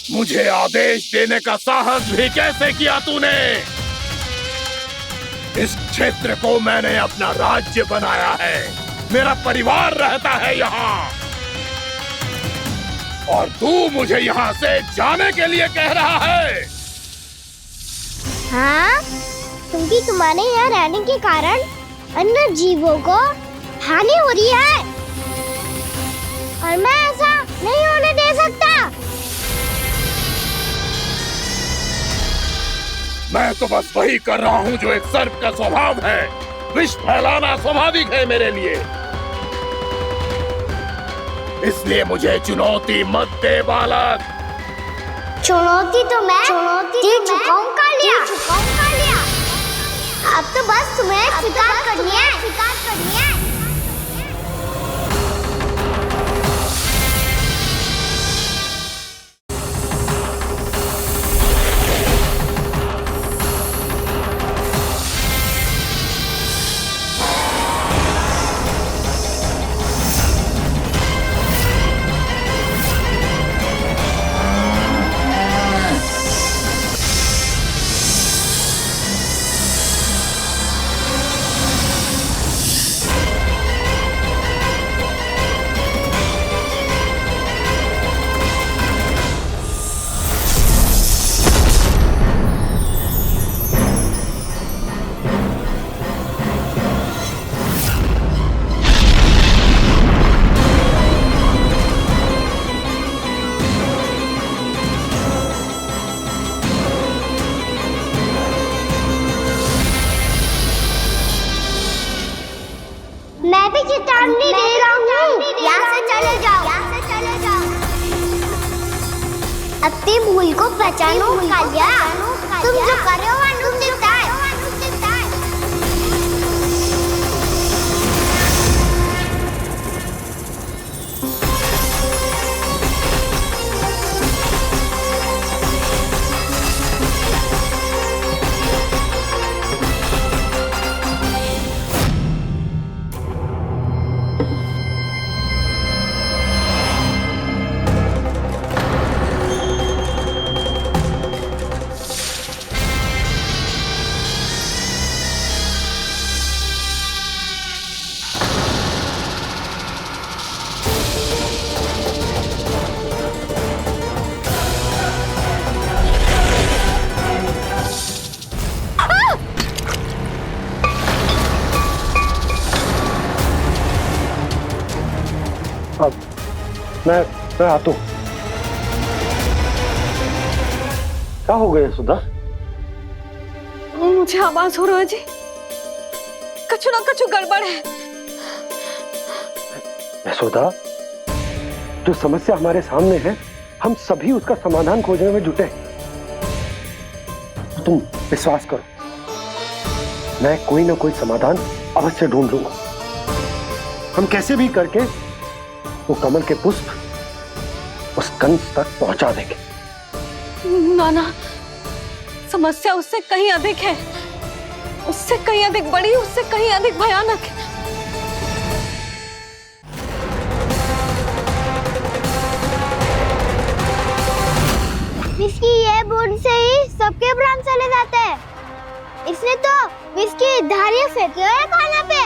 Speaker 19: मुझे आदेश देने का साहस भी कैसे किया तूने? इस क्षेत्र को मैंने अपना राज्य बनाया है, मेरा परिवार रहता है यहाँ, और तू मुझे यहाँ से जाने के लिए कह रहा है?
Speaker 1: हाँ, क्योंकि तुम्हारे यहाँ रहने के कारण अन्य जीवों को हानि हो रही है, और मैं ऐसा नहीं होने दे सकता।
Speaker 19: मैं तो बस वही कर रहा हूँ जो एक सर्प का स्वभाव है। विष फैलाना स्वाभाविक है मेरे लिए, इसलिए मुझे चुनौती मत दे बालक।
Speaker 1: चुनौती तो मैं दे चुका हूँ कालिया। अब तो बस तुम्हें स्वीकार करनी है। मैं भी चेतावनी दे रहा हूँ, यहाँ से चले जाओ। अपनी भूल को पहचानो कालिया। तुम जो कर रहे हो अनुचित है।
Speaker 8: मैं आता हूँ। क्या हो गया सुधा?
Speaker 3: मुझे आवाज हो रहा है जी, कछु ना कछु गड़बड़ है।
Speaker 8: यशोदा, जो समस्या हमारे सामने है, हम सभी उसका समाधान खोजने में जुटे हैं। तुम विश्वास करो, मैं कोई ना कोई समाधान अवश्य ढूंढ लूंगा। हम कैसे भी करके वो कमल के पुष्प उस कंस तक पहुंचा देंगे।
Speaker 3: नाना, समस्या उससे कहीं अधिक है, उससे कहीं अधिक बड़ी, उससे कहीं अधिक भयानक है।
Speaker 1: इसकी ये बूंद से ही सबके प्राण चले जाते हैं। इसने तो विष की धारियां फेंकी है खाना पे।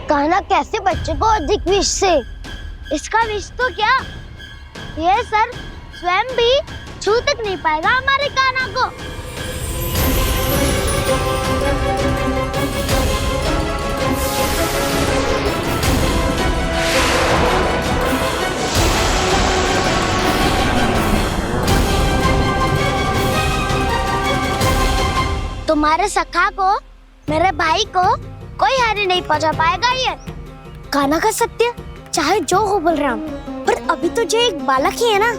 Speaker 1: कान्हा कैसे बच्चे को अधिक विष से? इसका विष तो क्या, ये सर स्वयं भी छू तक नहीं पाएगा हमारे कान्हा को। तुम्हारे सखा को, मेरे भाई को कोई हानि नहीं पहुंचा पाएगा। ये कान्हा का सत्य चाहे जो हो बलराम, पर अभी तो जो एक बालक ही है ना।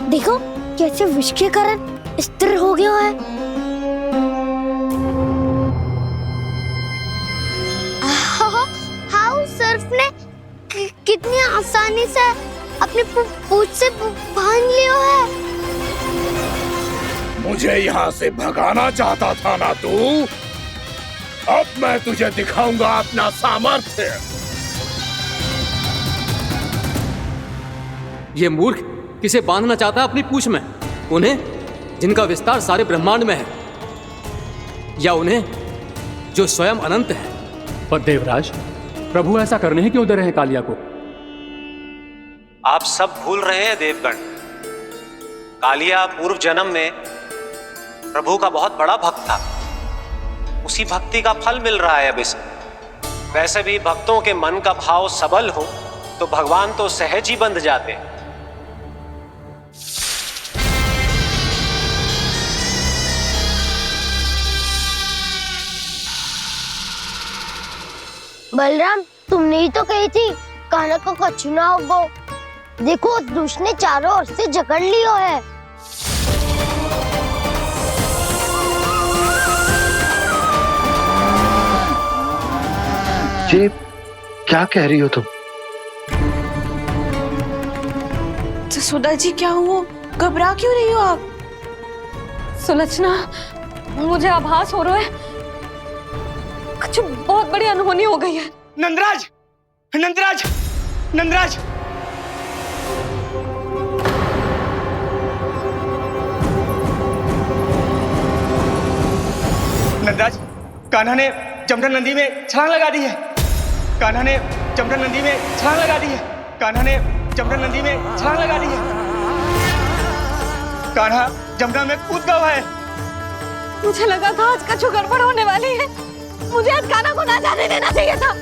Speaker 1: देखो कैसे विष के कारण स्थिर हो गया है। हाउ सर्फ ने कितनी आसानी से अपनी पूंछ से बांध लिया है।
Speaker 19: मुझे यहाँ से भगाना चाहता था ना तू? अब मैं तुझे दिखाऊंगा अपना सामर्थ्य।
Speaker 10: ये मूर्ख किसे बांधना चाहता है अपनी पूंछ में? उन्हें जिनका विस्तार सारे ब्रह्मांड में है, या उन्हें जो स्वयं अनंत है?
Speaker 13: पर देवराज, प्रभु ऐसा करने ही क्यों दे रहे हैं कालिया को?
Speaker 11: आप सब भूल रहे हैं देवगण, कालिया पूर्व जन्म में प्रभु का बहुत बड़ा भक्त था। उसी भक्ति का फल मिल रहा है अब इसे। वैसे भी भक्तों के मन का भाव सबल हो तो भगवान तो सहज ही बंध जाते हैं।
Speaker 1: बलराम, तुमने ही तो कही थी कान्हा को कछु ना होगा। देखो उस दुष्ट ने चारों ओर से जकड़ लियो है।
Speaker 8: ये क्या कह रही हो तुम?
Speaker 3: जसोदा जी, क्या हुआ? घबरा क्यों रही हो आप? सुलक्षणा, मुझे आभास हो रहा है कुछ बहुत बड़ी अनहोनी हो गई है।
Speaker 14: नंदराज, नंदराज, नंदराज! नंदराज, कान्हा ने जमना नदी में छलांग लगा दी है। कान्हा ने जमना नदी में छलांग लगा दी है। कान्हा ने जमना नदी में छलांग लगा दी है। कान्हा जमना में कूद गया है।
Speaker 3: मुझे लगा था आज कछु गड़बड़ होने वाली है। मुझे आज कान्हा को ना जाने देना चाहिए था।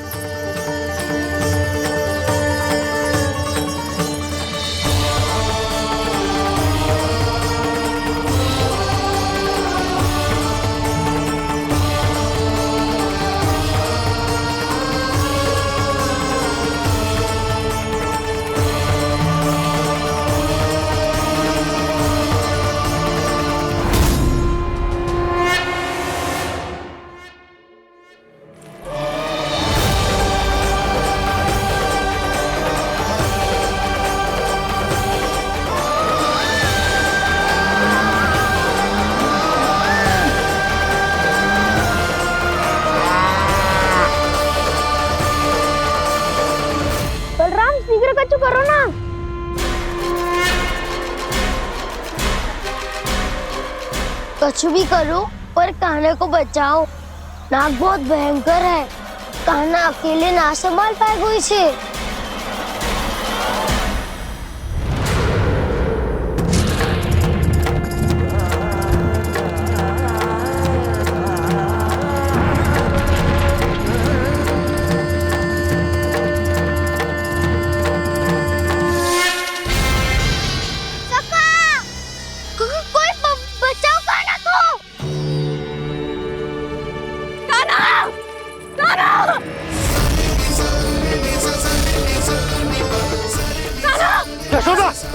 Speaker 1: कछु करो ना। कछु भी करो पर कान्हा को बचाओ। नाग बहुत भयंकर है, कान्हा अकेले ना संभाल पाएगा इसे।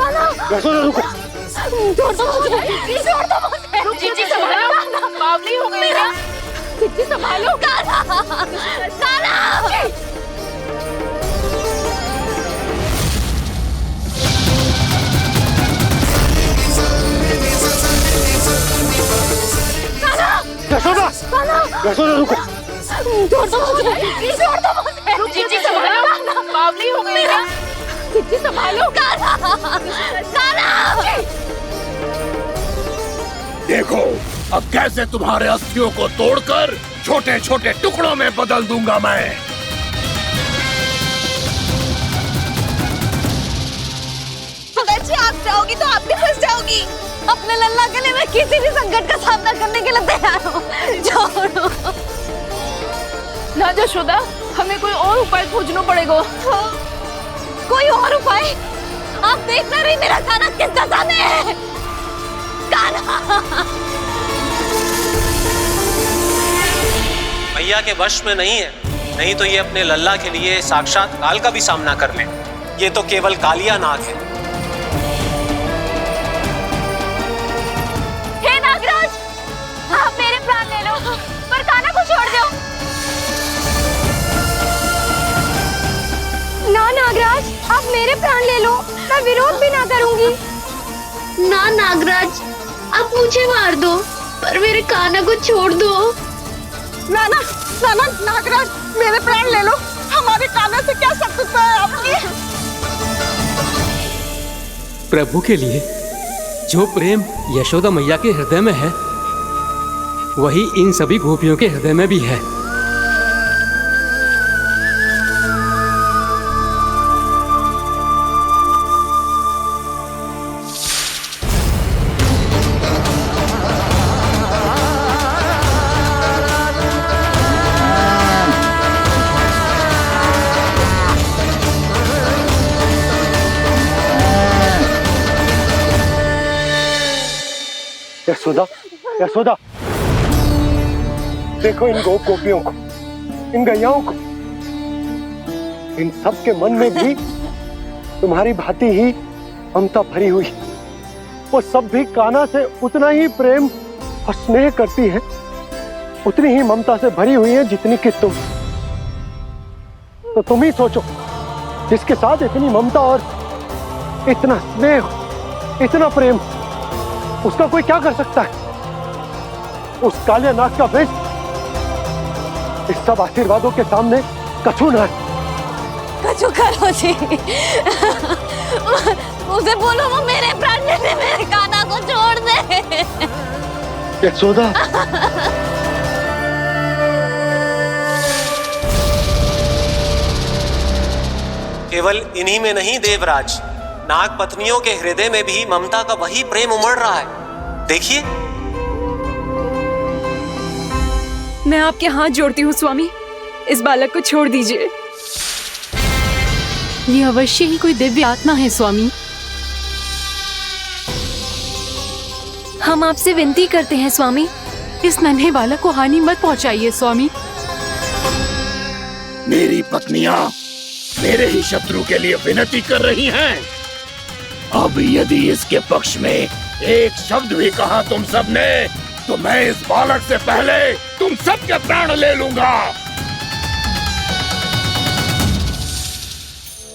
Speaker 8: यशोदा रुको।
Speaker 15: छोड़ दो मुझे, छोड़ दो मुझे। रुक जीजी, संभालो, बावली हो गई क्या? जीजी संभालो।
Speaker 8: यशोदा, यशोदा रुको।
Speaker 15: छोड़ दो मुझे, छोड़ दो मुझे। रुक जीजी, संभालो, बावली हो गई क्या? जीजी संभालो।
Speaker 19: देखो अब कैसे तुम्हारे अस्थियों को तोड़कर छोटे छोटे टुकड़ों में बदल दूंगा मैं।
Speaker 3: अगर जी आप जाओगी तो आप भी फंस जाओगी। अपने लल्ला के लिए मैं किसी भी संकट का सामना करने के लिए तैयार हूँ। छोड़ो
Speaker 15: ना यशोदा, हमें कोई और उपाय खोजना पड़ेगा।
Speaker 3: कोई और उपाय? आप देख ना रही मेरा कान्हा किस दशा में है। कान्हा
Speaker 11: मैया के वश में नहीं है, नहीं तो ये अपने लल्ला के लिए साक्षात काल का भी सामना कर ले। ये तो केवल कालिया नाग है।
Speaker 3: हे नागराज, आप मेरे प्राण ले लो पर कान्हा को छोड़ दो।
Speaker 1: ना नागराज, आप मेरे प्राण ले लो, मैं विरोध भी ना करूंगी। ना नागराज, आप मुझे मार दो पर मेरे कान्हा को छोड़ दो।
Speaker 3: ना ना ना ना नागराज, मेरे प्राण ले लो। हमारे कान्हा से क्या शत्रुता है आपकी?
Speaker 10: प्रभु के लिए जो प्रेम यशोदा मैया के हृदय में है, वही इन सभी गोपियों के हृदय में भी है।
Speaker 8: यशोदा, यशोदा, देखो इन गोपियों को, इन गैयाओं को। इन सब के मन में भी तुम्हारी भांति ही ममता भरी हुई। वो सब भी कान्हा से उतना ही प्रेम और स्नेह करती हैं, उतनी ही ममता से भरी हुई है जितनी कि तुम। तो तुम ही सोचो, जिसके साथ इतनी ममता और इतना स्नेह, इतना प्रेम, उसका कोई क्या कर सकता है? उस कालिया नाग का वेश इस सब आशीर्वादों के सामने कछु न है।
Speaker 3: कछु करो जी। उसे बोलो वो मेरे प्राण ले ले, मेरे कान्हा को छोड़ दे।
Speaker 8: यशोदा,
Speaker 11: केवल इन्हीं में नहीं देवराज, नाग पत्नियों के हृदय में भी ममता का वही प्रेम उमड़ रहा है। देखिए।
Speaker 18: मैं आपके हाथ जोड़ती हूँ स्वामी, इस बालक को छोड़ दीजिए।
Speaker 17: ये अवश्य ही कोई दिव्य आत्मा है स्वामी।
Speaker 18: हम आपसे विनती करते हैं स्वामी,
Speaker 17: इस नन्हे बालक को हानि मत पहुंचाइए स्वामी।
Speaker 19: मेरी पत्नियां मेरे ही शत्रु के लिए विनती कर रही हैं। अब यदि इसके पक्ष में एक शब्द भी कहा तुम सबने, तो मैं इस बालक से पहले तुम सबके प्राण ले लूंगा।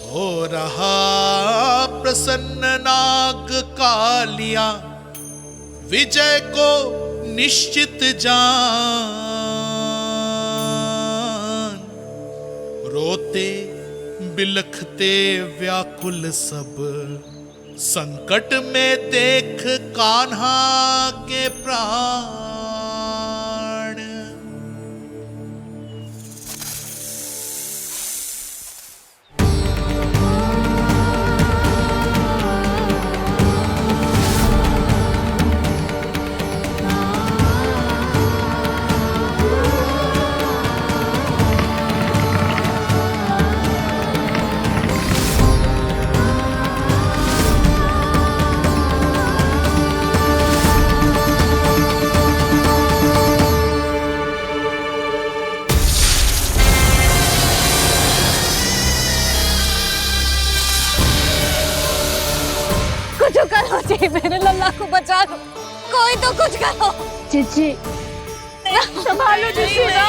Speaker 7: हो रहा प्रसन्न नाग कालिया, विजय को निश्चित जान। रोते बिलखते व्याकुल सब, संकट में देख कान्हा के प्राण।
Speaker 6: कुछ करो जी, मेरे लल्ला को बचा लो, कोई तो कुछ करो।
Speaker 15: जीजी
Speaker 3: संभालो जसोदा।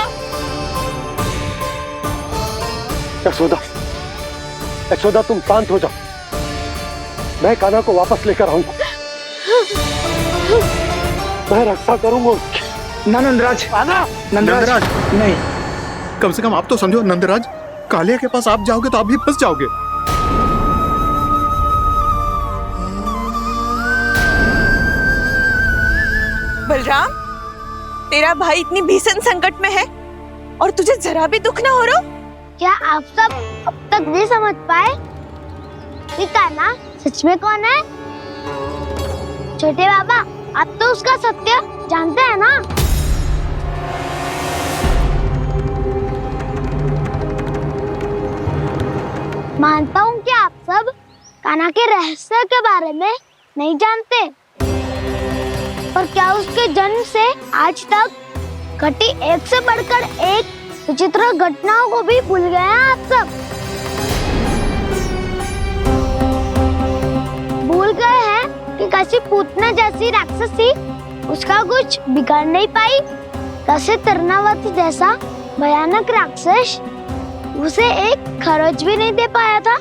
Speaker 8: यशोदा, यशोदा तुम शांत हो जाओ, मैं कान्हा को वापस लेकर आऊंगा, मैं रक्षा करूंगा उसकी।
Speaker 19: ना नंदराज, नंदराज नहीं, कम से कम आप तो समझो नंदराज, कालिया के पास आप जाओगे तो आप भी फंस जाओगे।
Speaker 3: बलराम, तेरा भाई इतनी भीषण संकट में है और तुझे जरा भी दुख ना हो रहा?
Speaker 1: क्या आप सब अब तक नहीं समझ पाए कि कान्हा सच में कौन है? छोटे बाबा, आप तो उसका सत्य जानते हैं ना? मानता हूँ कि आप सब कान्हा के रहस्य के बारे में नहीं जानते, पर क्या उसके जन्म से आज तक घटी एक से बढ़कर एक विचित्र घटनाओं को भी भूल गए हैं आप सब? भूल गए हैं कि कैसी पूतना जैसी राक्षसी उसका कुछ बिगाड़ नहीं पाई, कैसे तरनावती जैसा भयानक राक्षस उसे एक खरोच भी नहीं दे पाया था।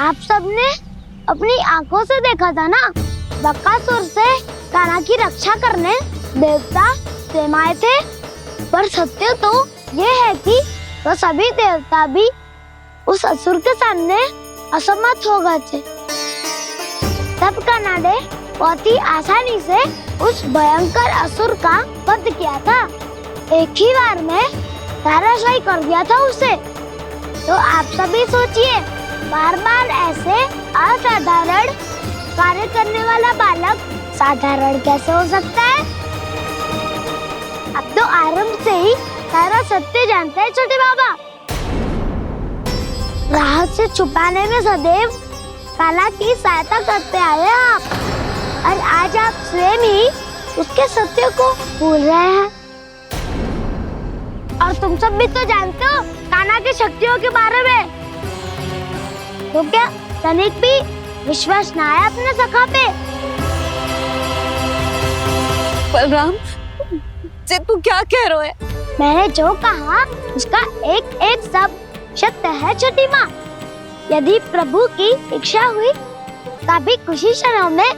Speaker 1: आप सबने अपनी आंखों से देखा था ना, बकासुर से कान्हा की रक्षा करने देवता स्वयं आए थे, पर सत्य तो ये है कि वो सभी देवता भी उस असुर के सामने असमर्थ हो गए थे। तब कान्हा ने बहुत ही आसानी से उस भयंकर असुर का वध किया था, एक ही बार में धराशायी कर दिया था उसे। तो आप सभी सोचिए, बार बार ऐसे असाधारण कार्य करने वाला बालक साधारण कैसे हो सकता है? अब तो आरंभ से ही सारा सत्य जानते हैं छोटे बाबा। रहस्य छुपाने में सदैव काला की सहायता करते आए आप, और आज आप स्वयं ही उसके सत्य को भूल रहे हैं। और तुम सब भी तो जानते हो कान्हा की शक्तियों के बारे में, तो क्या तनिक भी विश्वास ना है अपने सखा पे?
Speaker 6: बलराम, जे तू क्या कह रहा है?
Speaker 1: मैंने जो कहा उसका एक एक शब्द सत्य है छोटी माँ। यदि प्रभु की इच्छा हुई तभी कुछ ही क्षणों में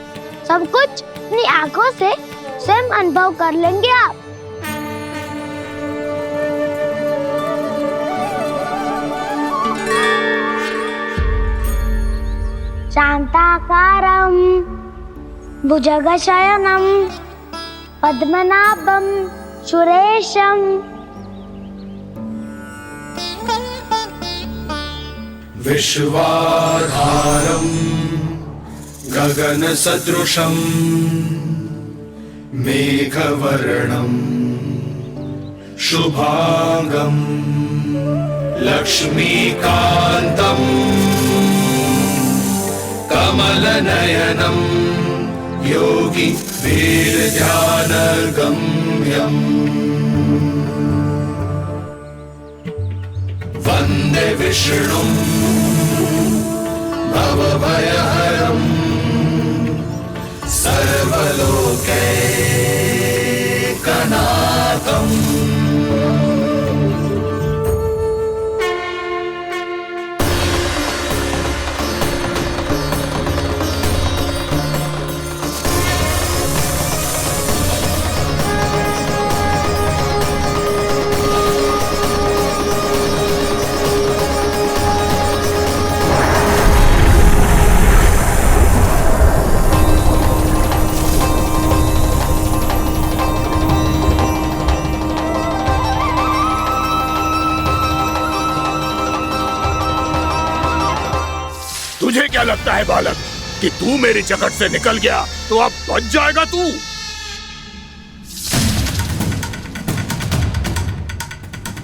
Speaker 1: सब कुछ अपनी आंखों से स्वयं अनुभव कर लेंगे आप। शांताकारं भुजगशयनं पद्मनाभं सुरेशं
Speaker 7: विश्वाधारं गगनसदृशं मेघवर्णं शुभांगं लक्ष्मीकान्तं कमलनयनं योगी वीरध्यानगम्यं वन्दे विष्णुं भवभयहरं सर्वलोकैकनाथम्।
Speaker 19: तुझे क्या लगता है बालक कि तू मेरी जकड़ से निकल गया तो अब बच जाएगा तू?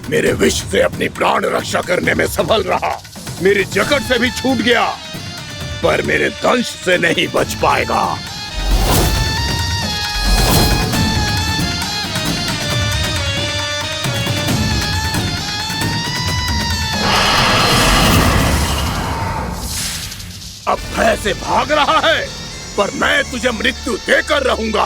Speaker 19: मेरे विष से अपनी प्राण रक्षा करने में सफल रहा, मेरी जकड़ से भी छूट गया, पर मेरे दंश से नहीं बच पाएगा। भय से भाग रहा है, पर मैं तुझे मृत्यु देकर रहूंगा।